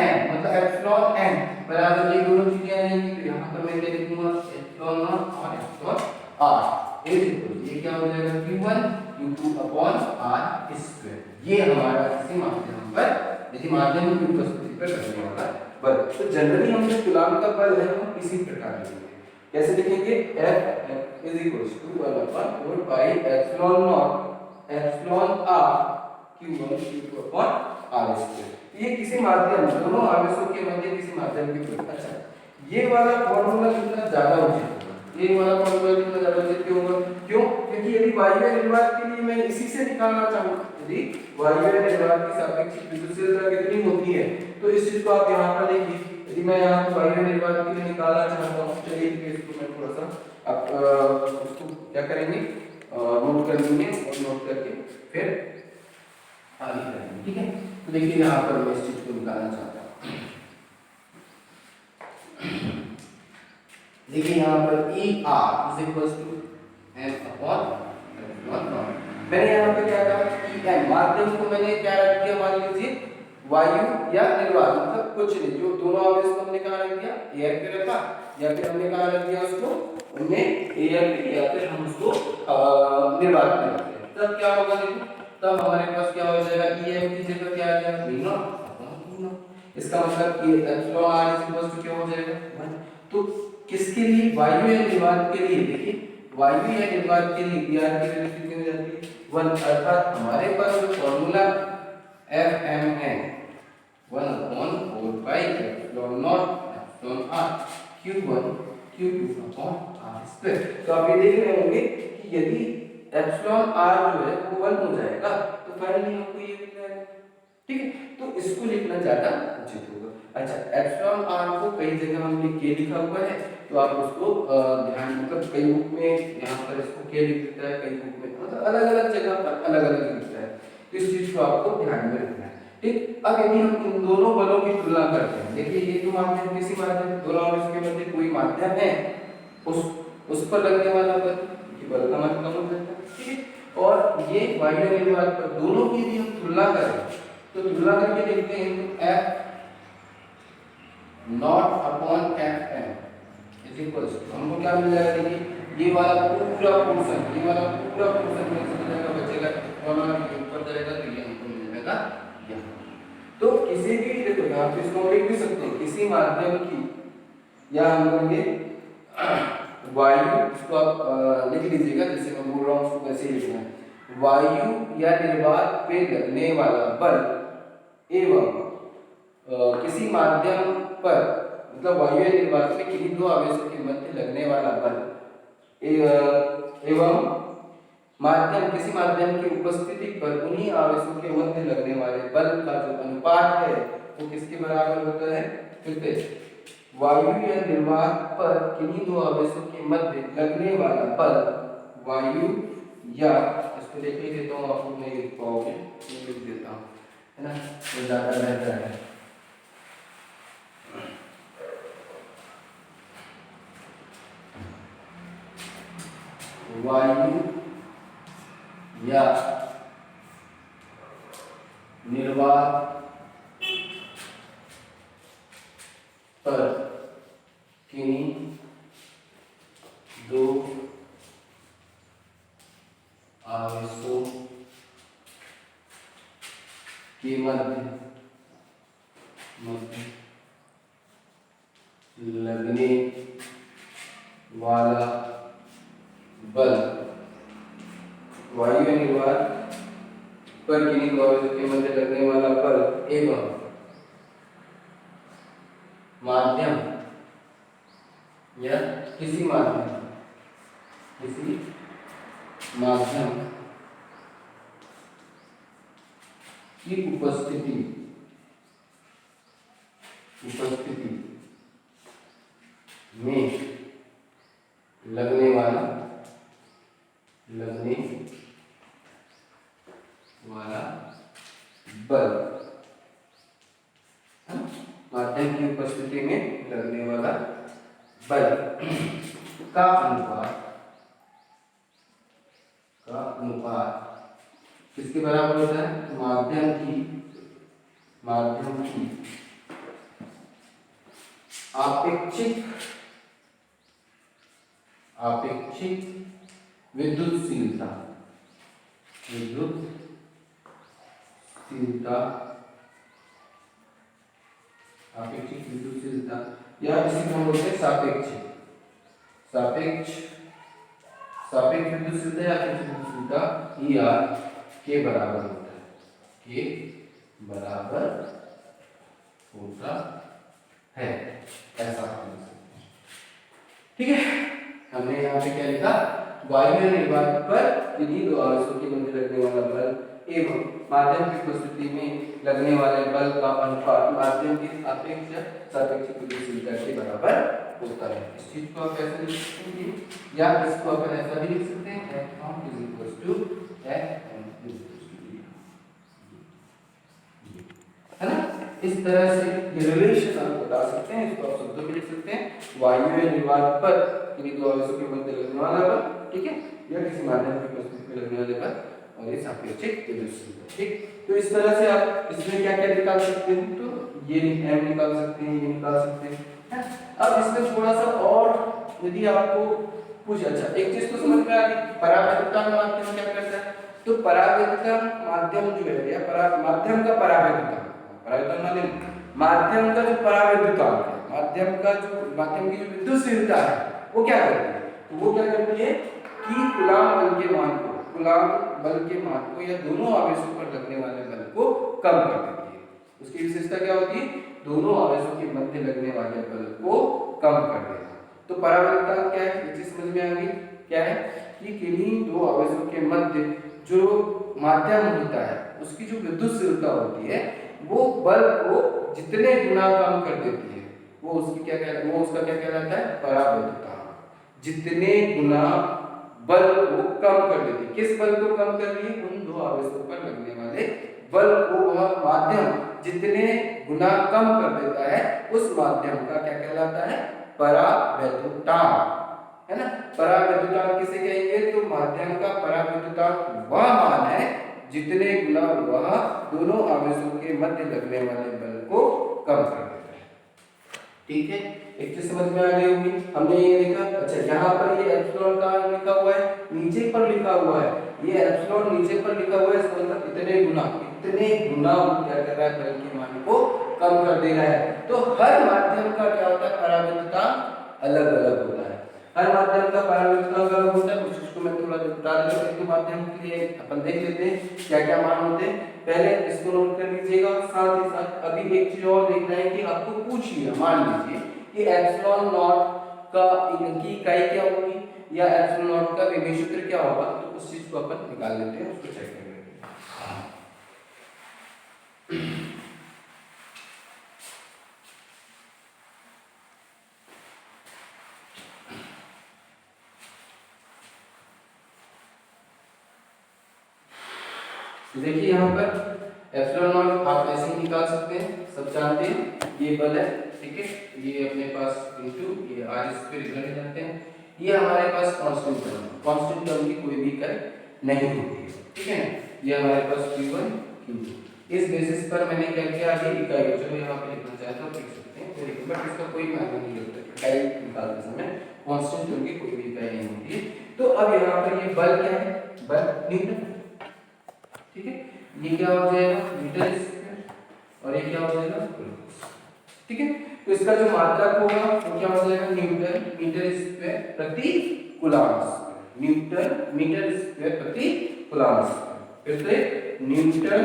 En मतलब एप्सिलॉन n बराबर, ये दोनों चीजें आ जाएंगी, तो यहाँ पर मैं क्या लिखूंगा, एप्सिलॉन नॉट और एप्सिलॉन r इज इक्वल, ये क्या हो जाएगा, Q1 Q2 upon r square. ये हमारा किसी माध्यम पर यदि माध्यम की उपस्थिति पर लगने वाला बल। तो जनरली हम जो कूलाम का बल है हम इसी प्रकार लिखेंगे, कैसे लिखेंगे, F is equal to 1/4 pi epsilon naught epsilon r Q1 Q2 upon r square. ये किसी माध्यम, दोनों आवेशों के मध्य किसी माध्यम की बल। अच्छा, ये वाला फॉर्मूला कितना ज्यादा उचित होगा, ये वाला फॉर्मूला कितना ज्यादा उचित क्यों होगा, क्यों, क्योंकि यदि वायु निर्वात के लिए मैं इसी से निकालना चाहूँ, यदि वायु निर्वात की सापेक्षिक विद्युतशीलता कितनी होती है, तो इस चीज को आप यहाँ पर देखिए, यदि मैं यहाँ पर वायु निर्वात के लिए निकालना चाहता हूँ, चलिए इसको मैं थोड़ा सा आप उसको क्या करेंगे, नोट कर लेंगे, और नोट करके फिर आगे करेंगे। ठीक है, तो देखिए यहाँ पर मैं इस चीज को निकालना चाहता हूँ। देखिए यहाँ पर E R is equal to M upon epsilon naught. मैंने यहाँ पे क्या कहा ई एम माध्यम को मैंने क्या रख दिया, मान लीजिए वायु या निर्वात, मतलब कुछ नहीं, जो दोनों आवेश को हमने कहाँ रख दिया, एयर पे रखा, या फिर हमने कहाँ रख दिया उसको, उनमें एयर पे, या फिर हम उसको निर्वात में रखते हैं। तब क्या होगा, देखो तब हमारे पास क्या हो जाएगा, ई एम की जगह क्या आ जाएगा, V naught upon V naught. इसका मतलब कि epsilon R is equal to क्या हो जाएगा 1। तो किसके लिए, वायु या निर्वात के लिए, देखिए वायु या निर्वात के लिए Pr की वैल्यू कितनी हो जाती है 1, अर्थात हमारे पास जो फॉर्मूला Fm है 1/4 pi epsilon naught epsilon r q1 q2 upon r square. तो आप ये देख रहे होंगे कि यदि एप्सिलॉन r जो है वो 1 हो जाएगा तो फाइनली हमको ये मिल जाएगा, ठीक है। तो इसको लिखना ज्यादा उचित होगा। अच्छा, एप्सिलॉन r को कई जगह हमने k लिखा हुआ है, तो आप उसको ध्यान, मतलब कई बुक में यहाँ पर इसको k लिख देता है, कई बुक में मतलब अलग अलग जगह पर अलग अलग लिखता है, तो इस चीज को आपको ध्यान में रखना है, ठीक। अब यदि हम इन दोनों बलों की तुलना करते हैं, देखिए ये तो माध्यम, किसी माध्यम दोनों आवेश के मध्य कोई माध्यम है, उस पर लगने वाला बल, ये बल का मान कम हो जाता है, ठीक है। और ये वायु निर्वात पर दोनों की भी हम तुलना करें तो तुलना करके देखते हैं, तो F naught upon F M is equal to हमको क्या मिल जाएगा, देखिए ये वाला पूरा पोर्शन, ये वाला पूरा पोर्शन में से जाएगा, बचेगा दोनों के ऊपर जाएगा, तो ये हमको मिल जाएगा यहाँ। तो किसी भी, देखो यहाँ पे इसको लिख भी सकते हैं, किसी माध्यम की, या हम कहेंगे वायु, इसको आप लिख लीजिएगा, जैसे मैं बोल रहा हूँ उसको वैसे ही लिखना है, वायु या निर्वात पे लगने वाला बल एवं किसी माध्यम पर, मतलब वायु या निर्वात में किन्हीं दो आवेशों के मध्य लगने वाला बल एवं माध्यम, किसी माध्यम की उपस्थिति पर उन्हीं आवेशों के मध्य लगने वाले बल का जो अनुपात है वो किसके बराबर होता है, फिर से वायु या निर्वात पर किन्हीं दो आवेशों के मध्य लगने वाला बल वायु या, इसको देख ही देता हूँ, आप लोग नहीं लिख पाओगे, लिख देता हूँ, है ना, तो ज्यादा बेहतर है। वायु या निर्वात पर किन्हीं दो आवेशों के मध्य लगने वाला बल वायु या निर्वात पर किन्हीं दो आवेशों के मध्य लगने वाला बल एवं माध्यम या किसी माध्यम की उपस्थिति में लगने वाला बल, माध्यम की उपस्थिति में लगने वाला बल का अनुपात किसके बराबर होता है, माध्यम की आपेक्षिक विद्युतशीलता या इसी को हम बोलते हैं सापेक्ष विद्युतशीलता या आपेक्षिक विद्युतशीलता ई आर के बराबर होता है, के बराबर होता है, ऐसा हम लिख सकते हैं, ठीक है। हमने यहाँ पे क्या लिखा, वायु या निर्वात पर किन्हीं दो आवेशों के मध्य लगने वाला बल एवं माध्यम की उपस्थिति में लगने वाले बल का अनुपात माध्यम की सापेक्ष विद्युतशीलता के बराबर होता है। इस चीज को आप ऐसे लिख सकते हैं, या इसको अपन ऐसा भी लिख सकते हैं, F is equals to F m is equals to है ना। इस तरह से ये रिलेशन आप बता सकते हैं, इसको आप शब्दों में लिख सकते हैं, वायु या निर्वात पर किन्हीं दो आवेशों के मध्य लगने वाला बल, ठीक है, या किसी माध्यम की उपस्थिति में लगने वाले बल, और ये सापेक्षिक विद्युत बल, ठीक। तो इस तरह से आप इसमें क्या क्या निकाल सकते हैं, तो ये m निकाल सकते हैं, ये निकाल सकते हैं। अब इसमें थोड़ा सा और यदि आपको कुछ अच्छा एक चीज तो समझ में आ गई, परावैद्युता माध्यम क्या करता है, तो परावैद्युता माध्यम जो है या माध्यम का परावैद्युता, परावैद्युता माध्यम का जो परावैद्युता है, माध्यम की जो विद्युतशीलता है वो क्या करती है, तो वो क्या करती है कि कूलाम बल के मान को या दोनों आवेशों पर लगने वाले बल को कम कर देती है। उसकी विशेषता क्या होती है, दोनों आवेशों के मध्य लगने वाले बल को कम कर देना। तो परावैद्युता क्या है, ये चीज समझ में आ गई, क्या है कि किन्हीं दो आवेशों के मध्य जो माध्यम होता है उसकी जो विद्युतशीलता होती है वो बल को जितने गुना कम कर देती है, वो उसका क्या कहलाता है, परावैद्युता। जितने गुना बल को कम कर देती है, किस बल को कम कर रही है, उन दो आवेशों पर लगने वाले बल को वह माध्यम जितने गुना कम कर देता है उस माध्यम का क्या कहलाता है, परावैद्युता, है ना। परावैद्युता किसे कहेंगे, तो माध्यम का परावैद्युता वह मान है जितने गुना वह दोनों आवेशों के मध्य लगने वाले बल को कम कर देता है, ठीक है। एक चीज समझ में आ गई होगी, हमने ये देखा। अच्छा यहाँ पर ये एप्सिलॉन का लिखा हुआ है, नीचे पर लिखा हुआ है, ये एप्सिलॉन नीचे पर लिखा हुआ है, इसका मतलब इतने गुना वो क्या कर रहा है, बल के मान को कम कर दे रहा है। तो हर माध्यम का क्या होता है, परावैद्युता अलग अलग होता है, हर माध्यम का परावैद्युता अलग होता है। कुछ मैं थोड़ा बता देता हूं, एक माध्यम के लिए अपन देख लेते हैं क्या क्या मान होते हैं, पहले इसको नोट कर लीजिएगा। साथ ही साथ अभी एक चीज और देखना है कि आपको पूछ लिया, मान लीजिए कि एप्सिलॉन नॉट का की इकाई क्या होगी या एप्सिलॉन नॉट का विभव सूत्र क्या होगा, तो उस चीज को अपन निकाल लेते हैं, उसको चेक कर लेते हैं। देखिए यहाँ पर एप्सिलॉन नॉट आप ऐसे ही निकाल सकते हैं, सब जानते हैं ये बल है, ठीक है, ये अपने पास इनटू ये r स्क्वायर इधर जानते हैं, ये हमारे पास कांस्टेंट टर्म की कोई भी इकाई नहीं होती है, ठीक है ना। ये हमारे पास q1 q2, इस बेसिस पर मैंने क्या किया, आगे इकाई को चलो यहाँ पे लिखना चाहे तो लिख सकते हैं, बट इसका कोई मायने नहीं होता, इकाई निकालते समय कांस्टेंट टर्म की कोई भी इकाई नहीं होती है। तो अब यहाँ पर ये बल क्या है, बल न्यूटन, ठीक है, ये क्या हो जाएगा, मीटर स्क्वायर, और ये क्या हो जाएगा, कूलम्ब, ठीक है। तो इसका जो मात्रक होगा वो क्या हो जाएगा, न्यूटन मीटर स्क्वायर प्रति कूलम्ब, मीटर स्क्वायर प्रति कूलम्ब। फिर से न्यूटन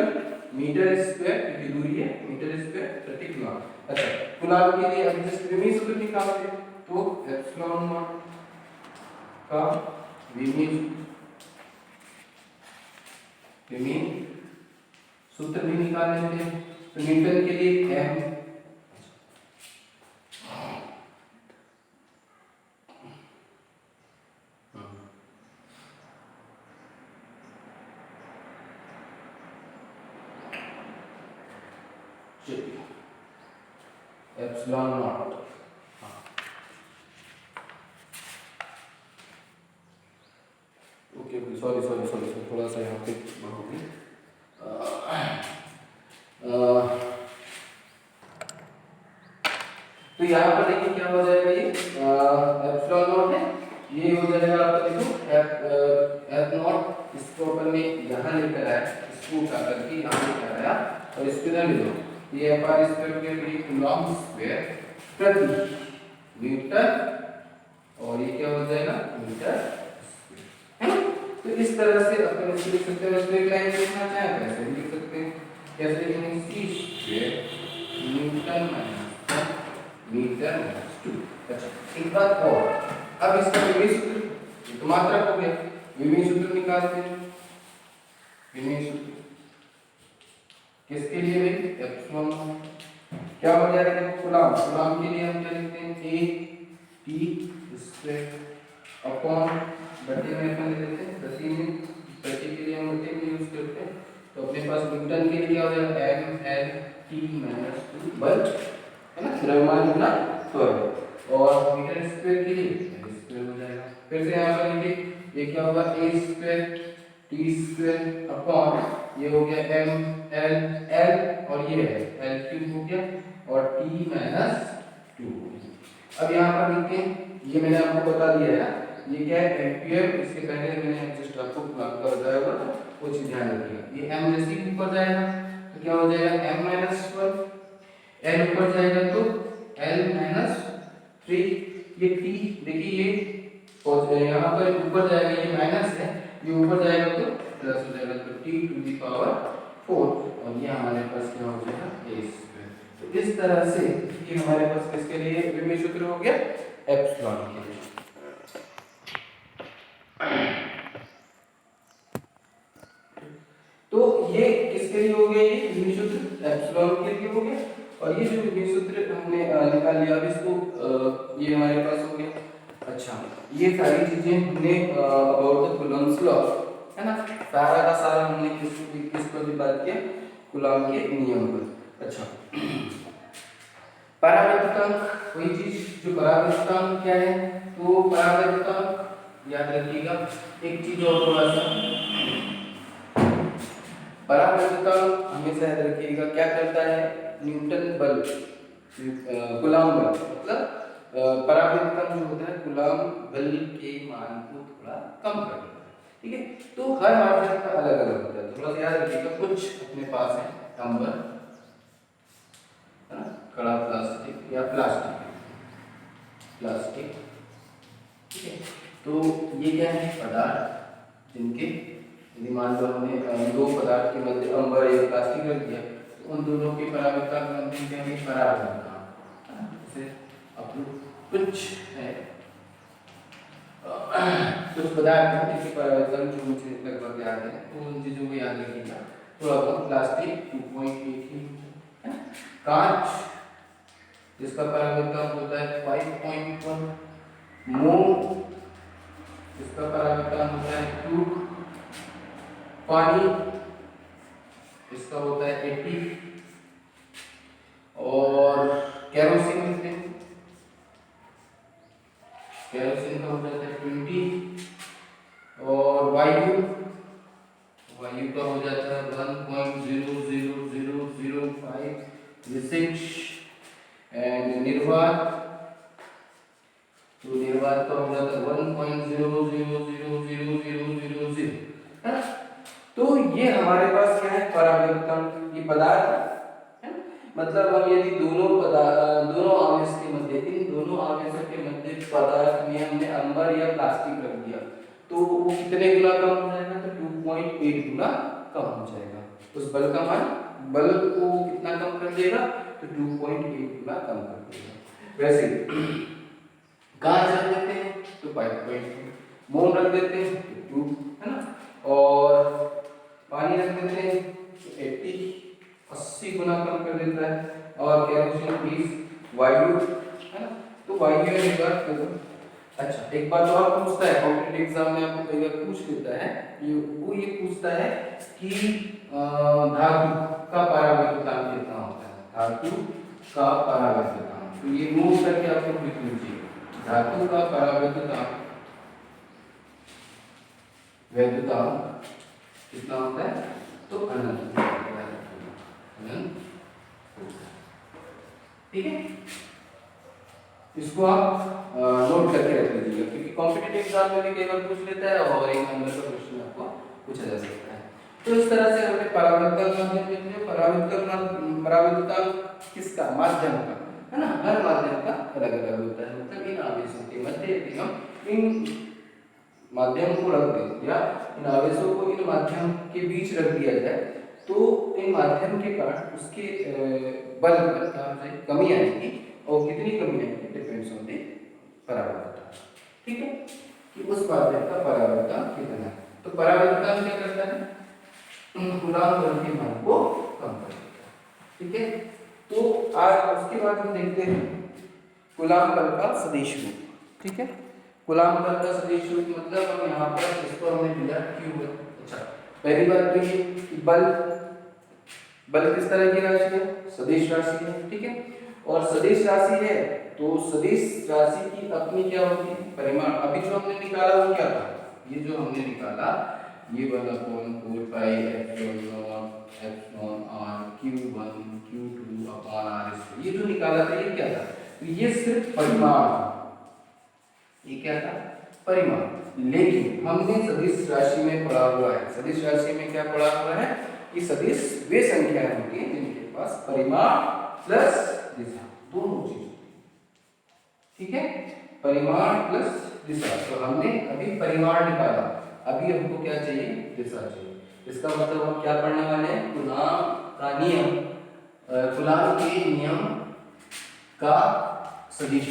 मीटर स्क्वायर, क्योंकि दूरी है, मीटर स्क्वायर प्रति कूलम्ब। अच्छा कूलम्ब के लिए अभी जस्ट विभव सूत्र निकालते हैं, तो एप्सिलॉन नॉट का विभव सूत्र भी निकाल लेते हैं। तो न्यूटन के लिए m epsilon not, okay sorry थोड़ा सा यहाँ पे बढ़ोगी, तो यहाँ पर देखिए क्या हो जाएगा, ये एप्सिलॉन नॉट है, ये हो जाएगा आपका देखो एफ नॉट, इसको अपन ने यहाँ लेकर आया, इसको उठा करके यहाँ लेकर आया और इसको इधर ले लो, ये एफ आर स्क्वायर के लिए कूलम्ब स्क्वायर प्रति मीटर, और ये क्या हो जाएगा, मीटर स्क्वायर, है ना। तो इस तरह से अपन इसको लिख सकते हैं, स्ट्रेट लाइन लिखना चाहे तो ऐसे भी लिख सकते हैं, कैसे लिखेंगे, C square newton minus meter minus 2। अच्छा एक बात और, अब इसका विभव सूत्र, ये तो मात्रक हो गया, विभव सूत्र निकालते हैं। विभव सूत्र किसके लिए भाई, एप्सिलॉन क्या हो जाएगा, कूलम्ब के लिए हम क्या लिखते हैं, a t स्क्वायर अपॉन बटे में अपन ले लेते हैं, प्रति के लिए हम बटे में यूज करते हैं, तो अपने पास न्यूटन के लिए क्या हो जाएगा, m l T माइनस 2 बल, है ना, द्रव्यमान गुना त्वरण। और मीटर स्क्वायर के लिए एल स्क्वायर हो जाएगा। फिर से यहाँ पर लिखिए, ये क्या होगा, a square T square upon ये हो गया m l l और ये है l क्यूब हो गया और t माइनस 2। अब यहाँ पर लिखते हैं, ये मैंने आपको बता दिया है ना, ये क्या है एम्पियर, इसके पहले मैंने जस्ट आपको आपका बताया होगा, वो चीज ध्यान रखिएगा। ये m जैसे ही ऊपर जाएगा तो क्या हो जाएगा m माइनस 1, l ऊपर जाएगा तो l माइनस 3, ये t देखिए ये यहाँ पर ऊपर जाएगा, ये माइनस है, ये ऊपर जाएगा तो प्लस हो जाएगा, तो t टू दी पावर 4 और ये हमारे पास क्या हो जाएगा a स्क्वायर। तो इस तरह से ये हमारे पास किसके लिए विमीय सूत्र हो गया, एप्सिलॉन के लिए। तो ये किसके लिए हो गया, ये विमीय सूत्र एप्सिलॉन के लिए हो गया। और ये जो विमीय सूत्र हमने निकाल लिया, अब इसको ये हमारे पास हो गया। अच्छा, ये सारी चीजें हमने अबाउट द कूलम्ब्स लॉ, है ना, सारा का सारा हमने किस पर बात किया, कूलम्ब के नियम पर। अच्छा, परावर्तकांक, वही चीज जो परावर्तकांक क्या है, तो परावर्तकांक याद रखिएगा। एक चीज और थोड़ा सा, परावर्तकांक हमेशा याद रखिएगा क्या करता है, न्यूटन बल, कूलम्ब बल, मतलब परावर्तकांक जो होता है कूलम्ब बल के मान को थोड़ा कम कर देता है, ठीक है। तो हर माध्यम का अलग अलग होता है, थोड़ा सा याद रखिएगा। कुछ अपने पास है नंबर, है ना, कड़ा प्लास्टिक या प्लास्टिक, ठीक है। तो ये क्या है, पदार्थ जिनके, यदि मान लो हमने दो पदार्थ के मध्य अंबर या प्लास्टिक रख दिया, तो उन दोनों के परावर्तकांक बनते हैं क्या, परावर्तकांक। जैसे अब कुछ है, कुछ पदार्थ जिनके परावर्तकांक जो मुझे लगभग याद है, तो उन चीजों को याद रखिएगा। तो अब प्लास्टिक 2.8 है, कांच जिसका परावर्तकांक होता है 5.1, मोम जिसका परावर्तकांक होता है 2, पानी इसका होता है 80, और केरोसिन का हो जाता है 20, और वायु का हो जाता है 1.00005, एंड निर्वात, तो निर्वात का हो जाता है 1.0000000, है ना। तो ये हमारे पास क्या है, परावर्तकांक, ये पदार्थ है, मतलब हम यदि दोनों आवेश के मध्य, इन दोनों आवेशों के मध्य पदार्थ में हमने अंबर या प्लास्टिक रख दिया, तो वो कितने गुना कम हो जाएगा, तो 2.8 गुना कम हो जाएगा। उस बल का मान, बल को कितना कम कर देगा, तो 2.8 गुना कम कर देगा। वैसे कांच रख देते हैं तो 5.2, मोम रख देते हैं तो 2, है ना, और पानी रख देते हैं तो 80 गुना कम कर देता है, और केरोसिन 20, वायु, है ना, तो वायु में एक बार कर दो। अच्छा, एक बात और पूछता है कॉम्पिटिटिव एग्जाम में, आपको कई बार पूछ लेता है, ये पूछता है कि धातु का परावर्तकांक कितना होता है, धातु का परावर्तकांक, तो ये नोट करके आपको लिख लीजिए। धातु का परावर्तकांक, वैद्युतांक कितना होता है, तो अनंत, ठीक है। इसको आप नोट करके रख लीजिएगा, क्योंकि कॉम्पिटिटिव एग्जाम में भी कई बार पूछ लेता है और एक नंबर का क्वेश्चन आपको पूछा जा सकता है। तो इस तरह से हमने परावर्तकांक किसका, माध्यम का, है ना, हर माध्यम का अलग अलग होता है, मतलब इन आवेशों के मध्य यदि हम इन माध्यम को रख दें या इन आवेशों को इन माध्यम के बीच रख दिया जाए, तो इन माध्यम के कारण उसके बल पर क्या हो जाएगी, कमी आएगी, और कितनी कमी आएगी, डिपेंड्स ऑन द परावर्तकांक, ठीक है, कि उस माध्यम का परावर्तकांक कितना है। तो परावर्तकांक क्या करता है, कूलम्ब बल के मान को कम कर देता है, ठीक है। तो आज उसके बाद हम देखते हैं कूलम्ब बल का सदिश रूप, ठीक है। कूलम्ब बल का सदिश रूप मतलब हम यहाँ पर इसको हमने लिया Q है। अच्छा, पहली बात तो ये कि बल बल किस तरह की राशि है? सदिश राशि है, ठीक है। और सदिश राशि है तो सदिश राशि की अपनी क्या होती है? परिमाण। अभी जो हमने निकाला वो क्या था? ये जो हमने निकाला ये 1/4 pi epsilon r q1 q2 upon r, ये जो निकाला था ये क्या था? तो ये सिर्फ परिमाण, ये क्या था? परिमाण। लेकिन हमने सदिश राशि में पढ़ा हुआ है, सदिश राशि में क्या पढ़ा हुआ है कि सदिश वे संख्याएं होती हैं जिनके पास परिमाण प्लस दिशा दोनों चीज, ठीक है, परिमाण प्लस दिशा। तो हमने अभी परिमाण निकाला, अभी हमको क्या चाहिए? दिशा चाहिए। इसका मतलब हम क्या पढ़ने वाले हैं? कूलॉम का नियम, कूलॉम के नियम का सदिश,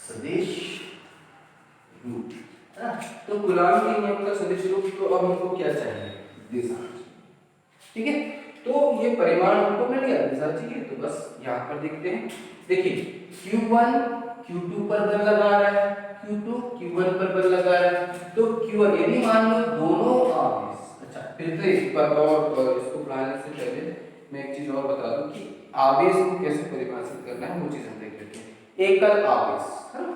सदिश रूप, है ना? तो कूलॉम के नियम का सदिश रूप, तो अब हमको क्या चाहिए? दिशा, ठीक है। तो ये परिमाण हमको मिल गया, दिशा चाहिए, तो बस यहाँ पर देखते हैं। देखिए Q1 Q2 पर बल लगा रहा है, Q2 Q1 पर बल लगा रहा है, तो Q1 यदि मान लो दोनों आवेश, अच्छा फिर से एक बार और इसको बनाने से पहले मैं एक चीज और बता दूं कि आवेश को कैसे परिभाषित करना है, वो चीज हम देख लेते हैं। एकल आवेश, है ना?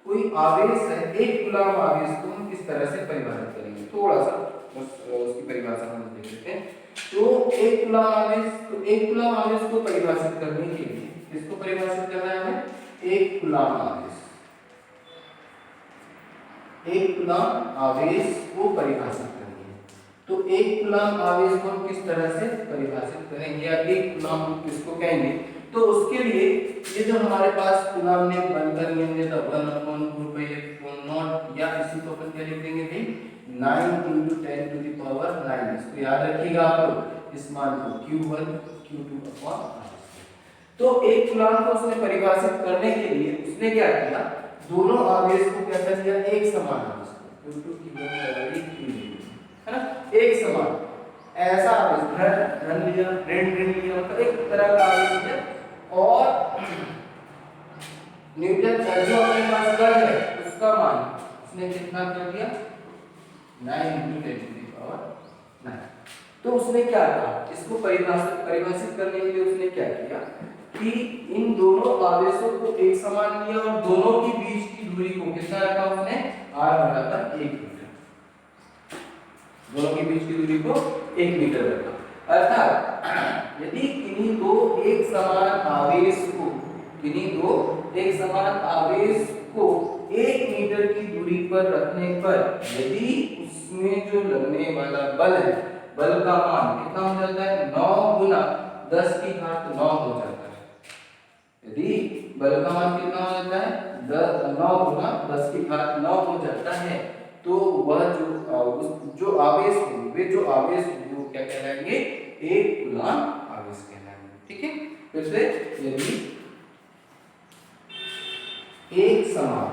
कोई आवेश है, एक कूलॉम आवेश को हम किस तरह से परिभाषित करेंगे, थोड़ा सा बस उसकी परिभाषा हम देख लेते हैं। तो एक कूलॉम आवेश, तो एक कूलॉम आवेश को परिभाषित करने के लिए किसको परिभाषित करना है हमें? एक कूलॉम आवेश, एक कूलॉम आवेश को परिभाषित करेंगे। तो एक कूलॉम आवेश को हम किस तरह से परिभाषित करेंगे या एक कूलॉम किसको कहेंगे? तो उसके लिए ये जो हमारे पास कूलॉम ने बल का नियम दिया था 1/4 पाई एप्सिलॉन नॉट, या इसी को अपन क्या लिख देंगे भाई 9 × 10⁹, इसको याद रखिएगा आप लोग, इस मान को Q1 Q2 अपॉन r। तो एक कूलॉम को उसने परिभाषित करने के लिए उसने क्या किया? दोनों आवेश को क्या कर दिया? एक समान आवेश को Q2 Q1 है ना, एक समान ऐसा आवेश धन लिया, ऋण लिया, मतलब एक तरह का आवेश लिया, और न्यूटन जो अपने पास बल है उसका मान उसने कितना कर दिया? 9 × 10⁹। तो उसने क्या कहा? इसको परिभाषित करने के लिए उसने क्या किया कि इन दोनों आवेशों को एक समान लिया और दोनों के बीच की दूरी को कितना रखा उसने? r बराबर 1 मीटर, दोनों के बीच की दूरी को 1 मीटर रखा। अर्थात यदि किन्हीं दो एक समान आवेश को, किन्हीं दो एक समान आवेश को 1 मीटर की दूरी पर रखने पर यदि उसमें जो लगने वाला बल है, बल का मान कितना हो जाता है? 9 × 10⁹ हो जाता है। यदि बल का मान कितना हो जाता है? 9 × 10⁹ हो जाता है, तो वह जो आवेश होंगे, वे जो आवेश होंगे वो क्या कहलाएंगे? एक कूलॉम आवेश कहलाएंगे, ठीक है। फिर से यदि एक समान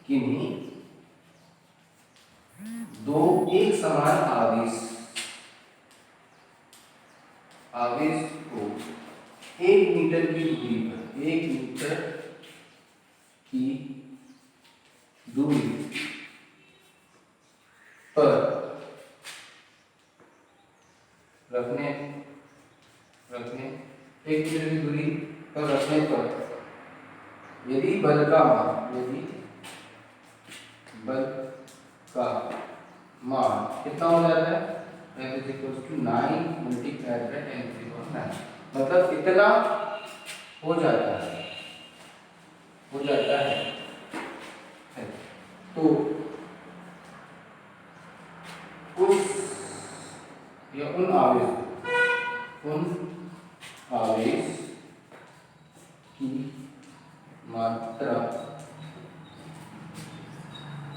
किन्हीं दो एक समान आवेश को 1 मीटर की दूरी पर, 1 मीटर की दूरी पर रखने 1 मीटर की दूरी पर रखने पर यदि बल का मान कितना हो जाता है? F = 9 × 10⁹, मतलब इतना हो जाता है, तो उन आवेश की मात्रा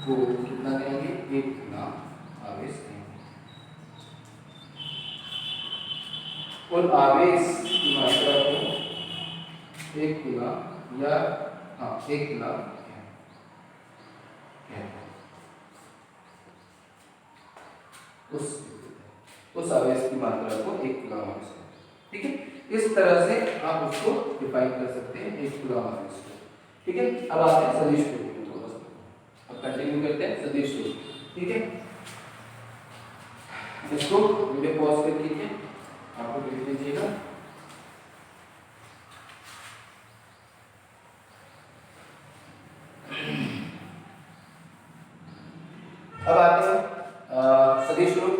को कितना कहेंगे? एक कूलॉम आवेश कहेंगे। उन आवेश की मात्रा को एक कूलॉम या एक कूलॉम उस आवेश की मात्रा को एक कूलॉम आवेश कहते हैं, ठीक है। इस तरह से आप उसको डिफाइन कर सकते हैं, एक कूलॉम आवेश को, ठीक है। अब आते हैं सदिश रूप में। कंटिन्यू करते हैं सदिश रूप, ठीक है। इसको वीडियो पॉज कर लीजिए, आपको लिख लीजिएगा। अब आते हैं सदिश रूप।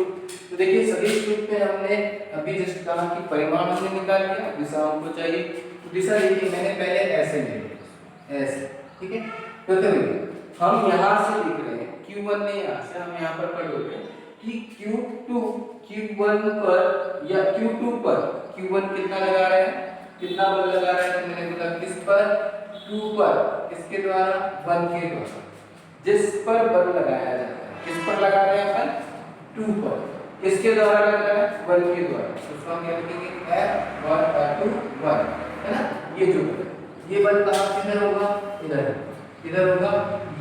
तो देखिए सदिश रूप में हमने अभी जस्ट कहा कि परिमाण हमने निकाल लिया, दिशा हमको चाहिए। तो दिशा देखिए मैंने पहले ऐसे ले लिया, ऐसे, ठीक है। तो देखिए हम यहाँ से लिख रहे हैं Q1 ने, यहाँ से हम यहाँ पर पढ़ोगे कि Q2 Q1 पर या Q2 पर Q1 कितना लगा रहे हैं, कितना बल लगा रहे हैं, तो मैंने बोला किस पर, 2 पर, किसके द्वारा, 1 के द्वारा। जिस पर बल लगाया जाता है, किस पर लगा रहे हैं अपन, 2 पर, किसके द्वारा लग रहा है, 1 के द्वारा। उसको हम क्या लिखेंगे, F और 2 1, है ना। ये जो बल, ये बल कहाँ किधर होगा, इधर, इधर होगा।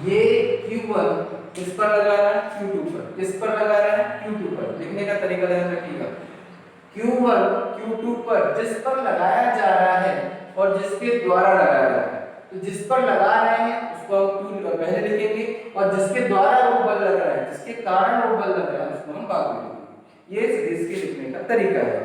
ये Q1 किस पर लगा रहा है, Q2 पर, किस पर लगा रहा है, Q2 पर। लिखने का तरीका ध्यान रखिएगा, Q1 Q2 पर जिस पर लगाया जा रहा है और जिसके द्वारा लगाया जा रहा है। तो जिस पर लगा रहे हैं उसको हम 2 पहले लिखेंगे, और जिसके द्वारा वो बल लग रहा है, जिसके कारण वो बल लग रहा है, उसको हम बाद में लिखेंगे। ये सदिश के लिखने का तरीका है,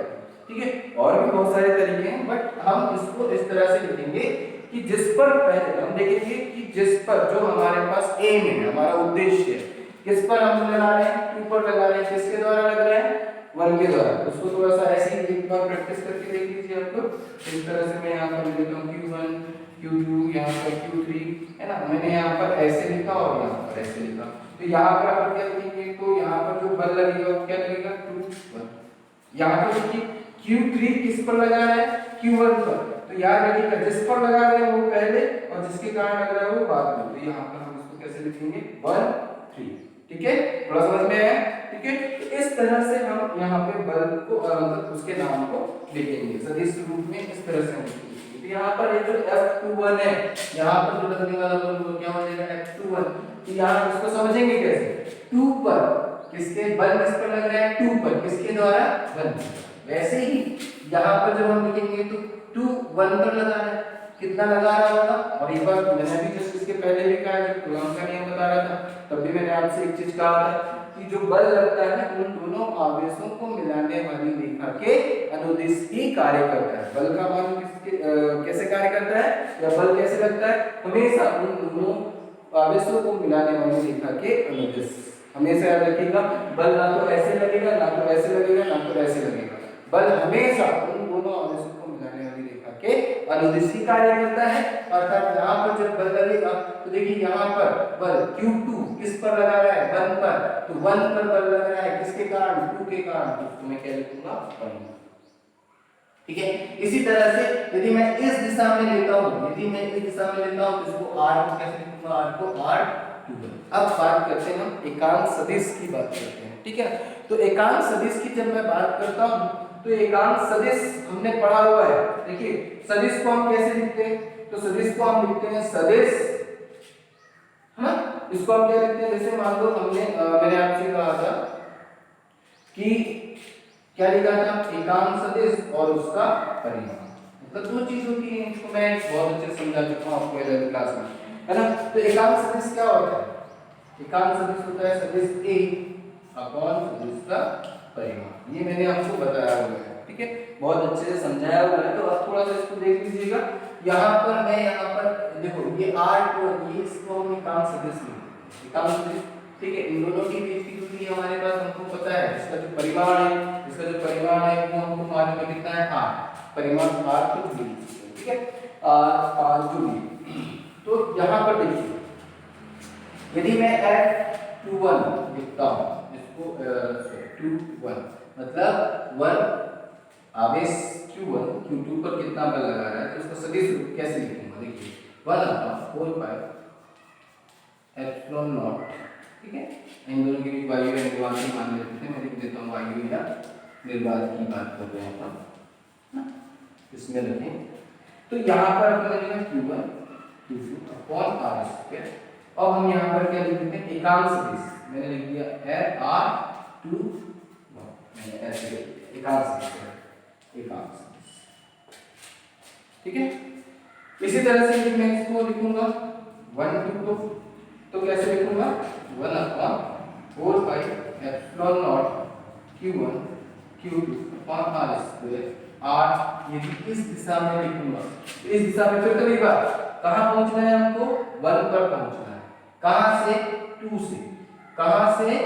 ठीक है। और भी बहुत सारे तरीके हैं, बट हम इसको इस तरह से लिखेंगे कि जिस पर, पहले हम देखेंगे कि जिस पर, जो हमारे पास एम है, हमारा उद्देश्य है, किस पर हम लगा रहे हैं, 2 पर लगा रहे हैं, किसके द्वारा लग रहे हैं, 1 के द्वारा। उसको थोड़ा सा ऐसे ही एक बार प्रैक्टिस करके देख लीजिए आप लोग। इस तरह से मैं यहाँ पर लिखता हूँ Q1 Q2, यहाँ पर Q3, है ना। मैंने यहाँ पर ऐसे लिखा और यहाँ पर ऐसे लिखा। तो यहाँ पर आप क्या लिखेंगे, तो यहाँ पर जो बल लगेगा वो क्या लगेगा, 2 1। यहाँ पर देखिए Q3 किस पर लगा रहा है, Q1 पर। तो याद रखिएगा जिस पर लगा रहे हैं वो पहले और जिसके कारण लग रहा है वो बाद में। तो यहाँ पर हम इसको कैसे लिखेंगे, 1 3, ठीक है। थोड़ा समझ में आया, ठीक है। तो इस तरह से हम यहाँ पे बल को मतलब उसके नाम को लिखेंगे सदिश रूप में, इस तरह से हम लिखेंगे। तो यहाँ पर ये जो F21 है, यहाँ पर जो लगने वाला बल वो क्या हो जाएगा, F21। तो यहाँ इसको समझेंगे कैसे, 2 पर किसके बल, किस पर लग रहा है, 2 पर, किसके द्वारा, 1। वैसे ही यहाँ पर जब हम लिखेंगे तो 2 1 पर लगा रहा है, कितना लगा रहा होगा। और एक बार मैंने भी जस्ट इसके पहले भी कहा, जब कूलॉम का नियम बता रहा था तब भी मैंने आपसे एक चीज कहा था कि जो बल लगता है उन दोनों आवेशों को मिलाने वाली रेखा के अनुदिश ही कार्य करता है। बल का मान कैसे कार्य करता है, या बल कैसे लगता है, हमेशा उन दोनों आवेशों को मिलाने वाली रेखा के अनुदिश। हमेशा याद रखिएगा, बल ना तो ऐसे लगेगा, ना तो ऐसे लगेगा, ना तो ऐसे लगेगा। बल हमेशा उन दोनों आवेशों को मिलाने वाली रेखा के अनुदिश ही कार्य करता है। अर्थात यहाँ पर जब बल लगेगा तो देखिए यहाँ पर बल Q2 किस पर लगा रहा है, 1 पर। तो 1 पर बल लग रहा है, किसके कारण, 2 के कारण। तो उसको मैं क्या लिखूंगा, 1, ठीक है। इसी तरह से यदि मैं इस दिशा में लेता हूँ, यदि मैं इस दिशा में लेता हूँ तो इसको R को कैसे लिखूंगा, R को R2। अब बात करते हैं हम एकांक सदिश की बात करते हैं, ठीक है। तो एकांक सदिश की जब मैं बात करता हूँ तो एकांक सदिश हमने पढ़ा हुआ है। देखिए सदिश को हम कैसे लिखते हैं, तो सदिश को हम लिखते हैं सदिश, है ना। इसको हम क्या लिखते हैं, जैसे मान लो हमने मैंने आपसे कहा था कि क्या लिखा था, एकांक सदिश और उसका परिमाण, मतलब 2 चीज होती है। इसको मैं बहुत अच्छे से समझा चुका हूं आपको 11वीं क्लास में, है ना। तो एकांक सदिश क्या होता है, एकांक सदिश होता है सदिश A अपॉन सदिश का परिमाण। ये मैंने आपको बताया हुआ है, ठीक है, बहुत अच्छे से समझाया हुआ है। तो अब थोड़ा सा इसको देख लीजिएगा। यहाँ पर मैं यहाँ पर देखो ये R2, ये इसको हम एकांक सदिश लिखते हैं, एकांक सदिश, ठीक है। इन दोनों के बीच की दूरी हमारे पास हमको पता है, इसका जो परिमाण है, इसका जो परिमाण है वो हमको मालूम है कितना है, 8। परिमाण 8 को जोड़ लीजिए, ठीक है, 8 जोड़िए। तो यहाँ पर देखिए यदि मैं F21 लिखता हूँ, इसको 21 मतलब 1 आवेश Q1 Q2 पर कितना बल लगा रहा है, तो इसको सदिश रूप कैसे लिखूंगा, देखिए 1/4 पाई एप्सिलॉन नॉट, ठीक है। इन दोनों के बीच वायु या निर्वात की मान लेते थे, मैं लिख देता हूँ वायु या निर्वात की बात कर रहे हैं हम, इसमें रखें। तो यहाँ पर अपने लिखा Q1 Q2 upon R square. अब हम यहाँ पर क्या लिख देते हैं, एकांक सदिश, मैंने लिख दिया R2, मैंने ऐसे लिख दिया एकांक सदिश, एकांक सदिश, ठीक है। इसी तरह से मैं इसको लिखूंगा 1 2 2, तो तो कैसे लिखूंगा 1 upon 4 pi epsilon not q1 q2 upon r square r, ये भी इस दिशा में लिखूंगा। इस दिशा में फिर कभी बार कहां पहुंचना है हमको 1 पर पहुंचना है। कहां से 2 से, कहां से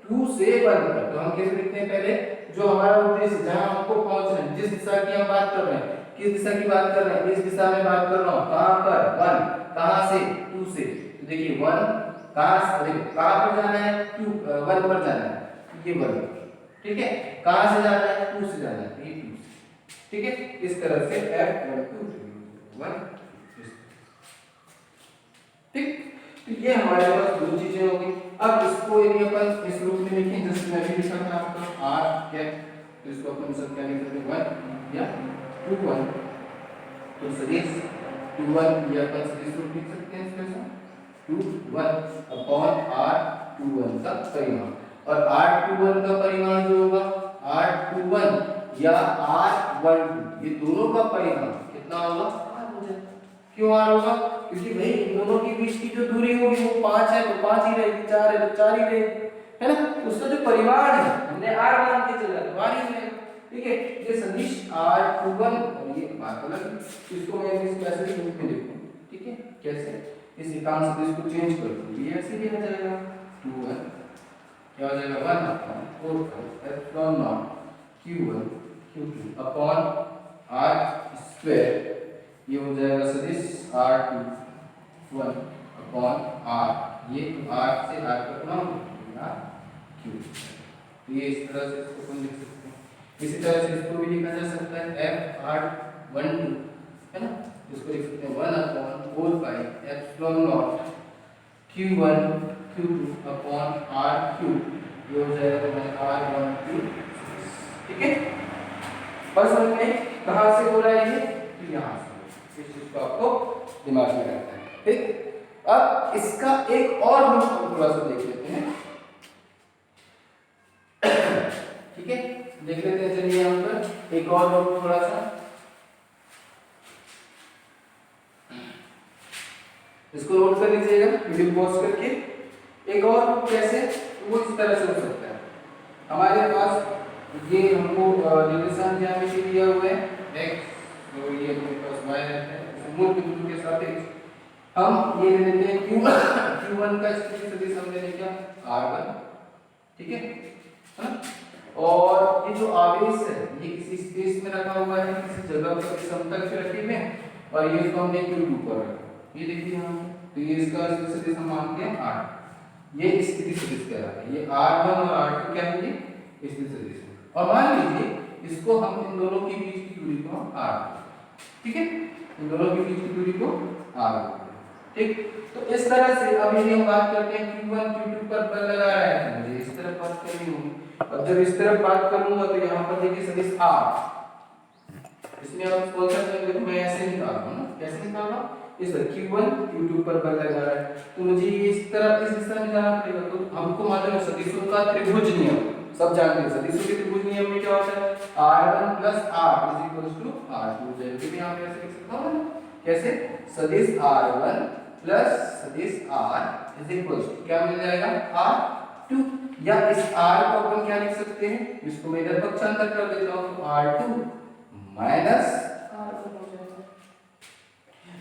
2 से 1 पर। तो हम कैसे लिखते हैं पहले जो हमारा उद्देश्य जहां हमको पहुंचना है, जिस दिशा की हम बात कर रहे हैं, किस दिशा की बात कर रहे हैं, इस दिशा में बात कर रहा हूं। कहां पर 1, कहां से 2 से। तो देखिए 1 कहां से, देखो कहां पर जाना है 2 1 पर जाना है, ये 1, ठीक है। कहां से जाना है 2 से जाना है, ये 2 से, ठीक है। इस तरह से f1 2 1, ठीक। तो ये हमारे पास दो चीजें होंगी। अब इसको यदि अपन इस रूप में लिखें जैसे मैं भी लिखा था आपका r कैप, तो इसको अपन सब क्या लिख सकते हैं 1 या 2 1, तो सदिश 2 1 या अपन सदिश रूप लिख सकते हैं इसके साथ 2 1 अपॉन r 2 1 का परिमाण। और r 2 1 का परिमाण जो होगा r 2 1 या r 1 2, ये दोनों का परिमाण कितना होगा r हो जाएगा। क्यों r होगा, क्योंकि भाई इन दोनों के बीच की जो दूरी होगी वो 5 है तो 5 ही रहेगी, 4 है तो 4 ही रहेगी, है ना। तो उसका जो परिमाण है हमने r मान के चला तो r ही रहेगा, ठीक है। ये सदिश r21 और ये बात अलग, इसको मैं इस ऐसे रूप में लिखूं, ठीक है। कैसे, इस एकांक सदिश को चेंज कर दूं, ये ऐसे भी आ जाएगा 2 1 क्या हो जाएगा 1 upon 4 pi epsilon not q1 q2 upon r square, ये हो जाएगा सदिश r2 1 अपॉन r, ये r से r का गुणा r क्यूब। तो ये इस तरह से इसको अपन लिख सकते हैं। इसी तरह से इसको भी लिखा जा सकता है f r1 2, है ना। इसको लिख सकते हैं 1 upon 4 pi epsilon not q1 q2 upon r cube, ये हो जाएगा r1 2, ठीक है। बस हमने कहां से हो रहा है ये, तो यहां से, इस चीज को आपको दिमाग में रखना है, ठीक। अब इसका एक और रूप हम थोड़ा सा देख लेते हैं, ठीक है। देख लेते हैं, चलिए यहां पर एक और रूप थोड़ा सा, इसको नोट कर लीजिएगा वीडियो पॉज करके। एक और रूप कैसे, वो इस तरह से हो सकता है। हमारे पास ये हमको निर्देशांक ज्यामिति दिया हुआ है x, तो ये अपने पास y रहता है, मूल बिंदु के सापेक्ष हम ये ले लेते हैं q1 का स्थिति सदिश हम ले लेंगे r1, ठीक है ना। और ये जो आवेश है ये किसी स्पेस में रखा हुआ है, किसी जगह पर समतल पे रखे हुए हैं, और ये इसको हमने q2 पर रखा, ये देखिए हम, तो ये इसका सदिश हम मानते हैं r, ये स्थिति सदिश कहलाता है। ये r1 और r2 क्या है, ये स्थिति सदिश। और मान लीजिए इसको हम इन दोनों के बीच की दूरी को r, ठीक है, इन दोनों के बीच की दूरी को r, ठीक। तो इस तरह से अब यदि हम बात करते हैं q1 q2 पर बल लगा रहा है, तो मुझे इस तरफ बात करनी होगी। अब जब इस तरफ बात करूंगा तो यहाँ पर देखिए सदिश r, इसमें आप कौन सा करेंगे, तो मैं ऐसे निकाल रहा हूँ ना, कैसे निकाल रहा हूँ, इस q1 q2 पर बल लगा रहा है, तो मुझे इस तरह इस दिशा में जाना पड़ेगा। तो हमको मालूम है सदिशों का त्रिभुज नियम, सब जानते हैं सदिशों के त्रिभुज नियम में क्या होता है, r1 + r = r2, जैसे भी यहाँ पे ऐसे लिख सकता हूँ ना, कैसे, सदिश r1 + सदिश r = क्या मिल जाएगा r2, या इस r को अपन क्या लिख सकते हैं, इसको मैं इधर पक्षांतर कर देता हूँ, तो r2 - r1 हो जाएगा।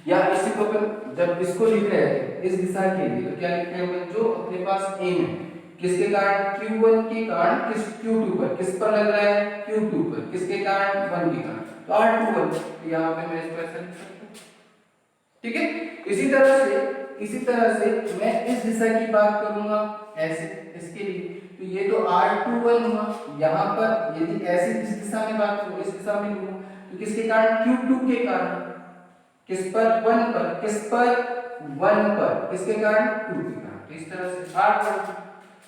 या इसी को अपन जब इसको लिख रहे हैं इस दिशा के लिए, तो क्या लिखते हैं अपन, जो अपने पास m है, किसके कारण, q1 के कारण, किस q2 पर, किस पर लग रहा है q2 पर, किसके कारण 1 के कारण, तो r21, तो यहाँ पे मैं इसको ऐसे लिख सकता हूँ, ठीक है। इसी तरह से मैं इस दिशा की बात करूंगा ऐसे, इसके लिए, तो ये तो r21 हुआ। यहाँ पर यदि ऐसे इस दिशा में बात करूं, इस दिशा में लूं, तो किसके कारण, q2 के कारण, किस पर 1 पर, किस पर 1 पर, किसके कारण 2 के कारण, तो इस तरह से r12,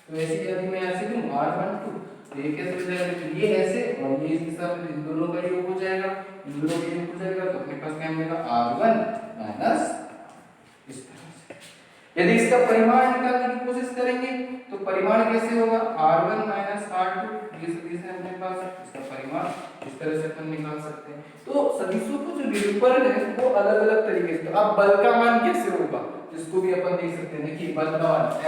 तो ऐसे यदि मैं ऐसे लूं r12, तो ये कैसे हो जाएगा, तो ये ऐसे और ये इस दिशा में, इन दोनों का योग हो जाएगा, इन दोनों का योग हो जाएगा, तो अपने पास क्या मिलेगा r1 - इस तरह से। यदि इसका परिमाण निकालने की कोशिश करेंगे तो परिमाण कैसे होगा, r1 - r2, ये सदिश है अपने पास, इसका परिमाण इस तरह से अपन निकाल सकते हैं। तो सदिशों को जो निरूपण है वो अलग अलग तरीके से, अब बल का मान कैसे होगा, इसको भी अपन देख सकते हैं। देखिए 1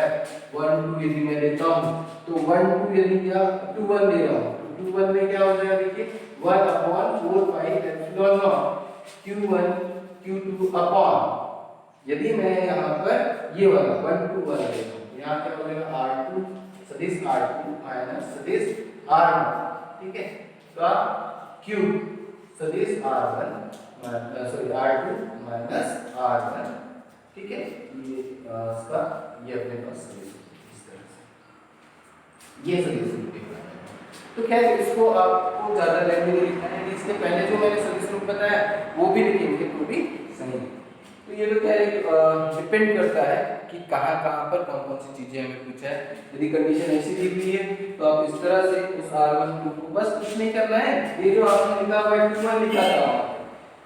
F 1 2 यदि मैं लेता हूं तो 1 2 यदि क्या 2 1 ले रहा हूं तो 2 1 में क्या हो जाएगा, देखिए 1 upon 4 pi epsilon not Q1 Q2 upon, यदि मैं यहाँ पर ये वाला 1 2 वाला लेता हूं यहाँ क्या हो जाएगा R2 सदिश R2 माइनस सदिश R1, ठीक है, तो Q सदिश R1 sorry R2 minus R1, ठीक है, ये इसका ये अपने पास सदिश इस तरह से ये सदिश रूप है। तो खैर इसको आपको ज्यादा लेंथ में लिखना है, इसके पहले जो मैंने सदिश रूप बताया वो भी लिखेंगे तो भी सही है। तो ये तो क्या है डिपेंड करता है कि कहाँ पर कौन कौन सी चीजें हमें पूछा है। यदि कंडीशन ऐसी दी हुई है तो आप इस तरह से उस R12 को बस कुछ नहीं करना है, ये जो आपने लिखा हुआ है Q1 लिखा था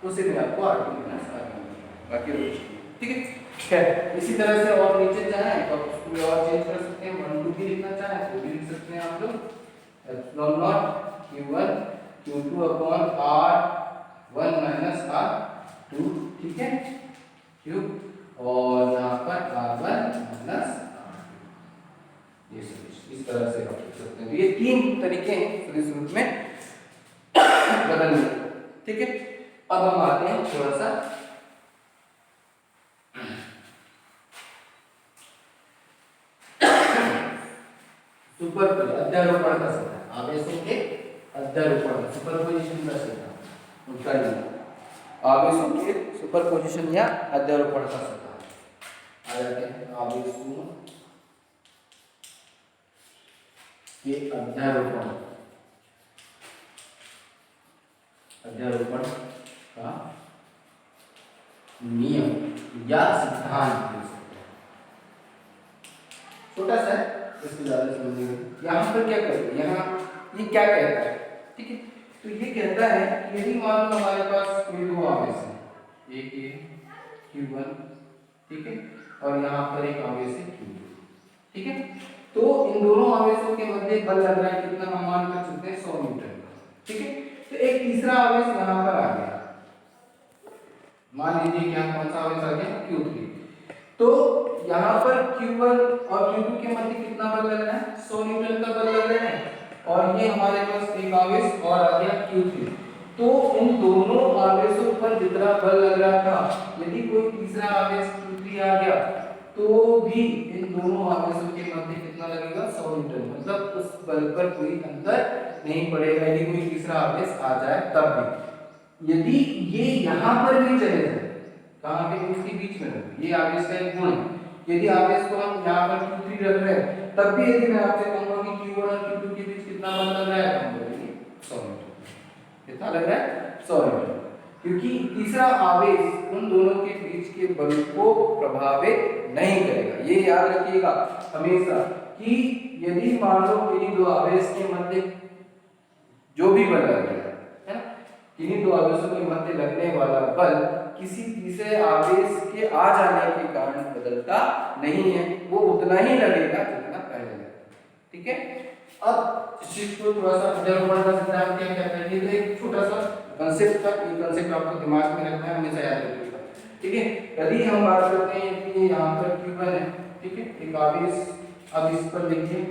उसे में आपको R2 माइनस R1 बाकी रोज, ठीक है। खैर इसी तरह से और नीचे जाए तो आप उसको और चेंज कर सकते हैं, 1 2 भी लिखना चाहे तो भी लिख सकते हैं आप लोग epsilon not Q1 Q2 upon R1 minus R2, ठीक है, क्यूब और यहाँ पर R1 माइनस R2, ये सदिश इस तरह से आप लिख सकते हैं। तो ये तीन तरीके हैं सदिश रूप में बदलने, ठीक है। अब हम आते हैं थोड़ा सा सुपर अध्यारोपण का सिद्धांत, आवेशों के अध्यारोपण सुपरपोजिशन का सिद्धांत, उनका आवेशों के सुपरपोजिशन या अध्यारोपण का सिद्धांत आ जाते हैं। आवेशों के अध्यारोपण का नियम या सिद्धांत, छोटा सा इसको ज्यादा समझिए। यहाँ पर क्या करते हैं, यहाँ ये क्या कहता है, ठीक है, तो ये कहता है कि यदि मान लो हमारे पास कोई दो आवेश है, एक ये Q1, ठीक है, और यहाँ पर एक आवेश है Q2, ठीक है, तो इन दोनों आवेशों के मध्य बल लग रहा है कितना, हम मान कर चलते हैं 100 न्यूटन, ठीक है। तो एक तीसरा आवेश यहाँ पर आ गया, मान लीजिए यहाँ कौन सा आवेश आ गया Q3, तो यहाँ पर Q1 और Q2 के मध्य कितना बल लग रहा है, 100 न्यूटन का बल लग रहा है, और ये हमारे पास एक आवेश और आ गया Q3, तो इन दोनों आवेशों पर जितना बल लग रहा था, यदि कोई तीसरा आवेश Q3 आ गया तो भी इन दोनों आवेशों के मध्य कितना लगेगा, 100 न्यूटन, मतलब उस बल पर कोई अंतर नहीं पड़ेगा यदि कोई तीसरा आवेश आ जाए तब भी। यदि ये यहाँ पर भी चले जाए, कहाँ पे, इसके बीच में, ये आवेश का एक गुण है, यदि आवेश को हम यहाँ पर Q3 रख रहे हैं तब भी यदि मैं आपसे कहूंगा कि Q1 और Q2 के बीच कितना बल लग रहा है, हम बोलेंगे 100 न्यूटन, कितना लग रहा है 100 न्यूटन, क्योंकि तीसरा आवेश उन दोनों के बीच के बल को प्रभावित नहीं करेगा। ये याद रखिएगा हमेशा कि यदि मान लो किन्हीं दो आवेश के मध्य जो भी बल लग रहा है ना, किन्हीं दो आवेशों के मध्य लगने वाला बल किसी तीसरे आवेश के आ जाने के कारण बदलता नहीं है, वो उतना ही लगेगा जितना पहले लगा, ठीक है। अब इस चीज को थोड़ा सा अध्यारोपण का सिद्धांत क्या कहता है, ये तो एक छोटा सा कांसेप्ट था, ये कांसेप्ट आपको दिमाग में रखना है, हमेशा याद रखिएगा, ठीक है। यदि हम बात करते हैं कि यहाँ पर Q1 है, ठीक है, एक आवेश, अब इस पर लिखिए,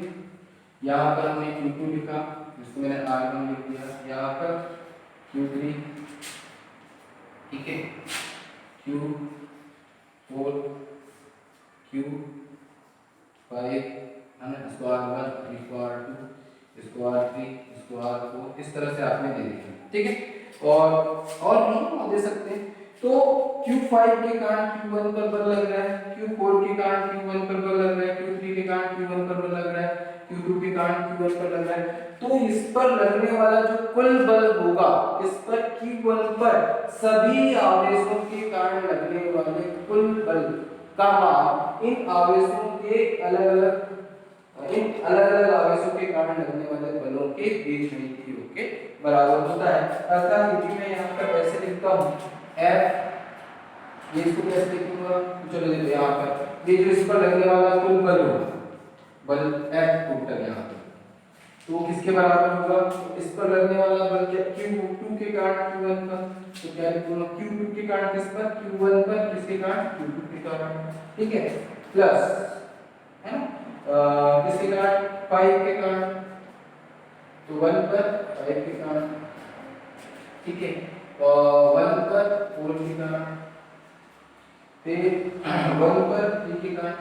यहाँ पर हमने Q2 लिखा, इसको मैंने R1 लिख दिया, यहाँ पर Q3, ठीक है, Q4 Q5 है ना, इसको R1, इसको R2, इसको R3, इसको R4, इस तरह से आपने दे दिया, ठीक है। और भी दे सकते हैं, तो Q5 के कारण Q1 पर बल लग रहा है, Q4 के कारण Q1 पर बल लग रहा है, Q3 के कारण Q1 पर बल लग रहा है, Q2 के कारण Q1 पर लग रहा है, तो इस पर लगने वाला जो कुल बल होगा, इस पर Q1 पर सभी आवेशों के कारण लगने वाले कुल बल का मान इन आवेशों के अलग-अलग आवेशों के कारण लगने वाले बलों के बीच में की योग के बराबर होता है। अर्थात यदि मैं यहाँ पर ऐसे लिखता हूँ F, ये इसको कैसे लिखूंगा, चलो देखो यहाँ पर ये जो इस पर लगने वाला कुल बल होगा, बल F टोटल यहाँ पर, तो किसके बराबर होगा? तो इस पर लगने वाला बल क्या? Q2 के कारण Q1 पर, तो क्या लिखूंगा? Q2 के कारण किस पर? Q1 पर, किसके कारण? Q2 के कारण, ठीक है, प्लस है ना किसके कारण? 5 के कारण, तो 1 पर 5 के कारण, ठीक है, और 1 पर 4 के कारण, फिर 1 पर 3 के कारण,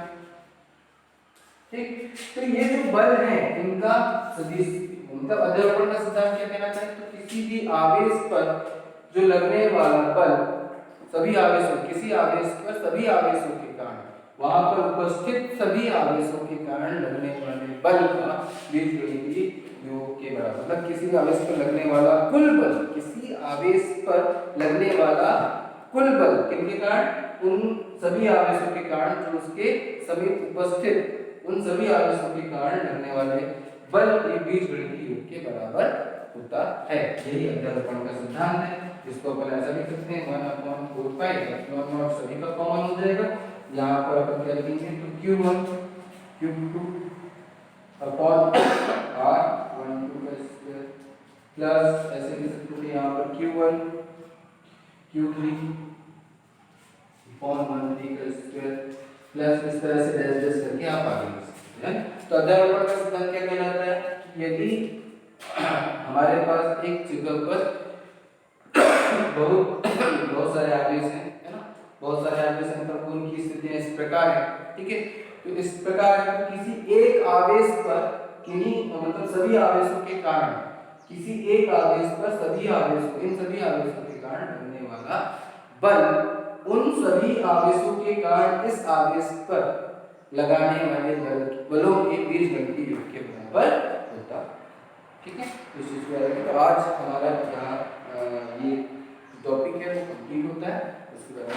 ठीक। तो ये जो बल है इनका सदिश, मतलब अध्यारोपण का सिद्धांत क्या कहना है? तो किसी भी आवेश पर जो लगने वाला बल, सभी आवेशों, किसी आवेश पर सभी आवेशों के कारण, वहां पर उपस्थित सभी आवेशों के कारण लगने वाले बल का बीजगणितीय योग के बराबर, मतलब किसी भी आवेश पर लगने वाला कुल बल, किसी आवेश पर लगने वाला कुल बल किनके कारण? उन सभी आवेशों के कारण जो उसके समीप उपस्थित उन सभी आवेशों के कारण लगने वाले बल के बीजगणितीय योग के बराबर होता है। यही अध्यारोपण का सिद्धांत है। इसको अपन ऐसा लिख सकते हैं 1/4 एप्सिलॉन नॉट सभी का कॉमन हो जाएगा। यहाँ पर अपन क्या लिखेंगे? तो Q1 Q2 अपॉन R12 का स्क्वायर प्लस ऐसे लिख सकते हैं यहाँ पर Q1 Q3 अपॉन 1/3 का स्क्वायर प्लस इस तरह से डैश डैश करके आप आगे लिख सकते हैं। तो अध्यारोपण का सिद्धांत क्या कहलाता है? यदि हमारे पास एक जगह पर बहुत सारे आवेश हैं, है ना, बहुत सारे आवेश हैं, मतलब उनकी स्थितियां इस प्रकार है, ठीक है। तो इस प्रकार है कि किसी एक आवेश पर किन्हीं, मतलब सभी आवेशों के कारण, किसी एक आवेश पर सभी आवेशों, इन सभी आवेशों के कारण लगने वाला बल उन सभी आवेशों के कारण इस आवेश पर लगाने वाले बलों के बीजगणितीय योग के बराबर होता है, ठीक है। इस चीज को तो आज हमारा यहाँ ये टॉपिक है वो कंप्लीट होता है, उसके बाद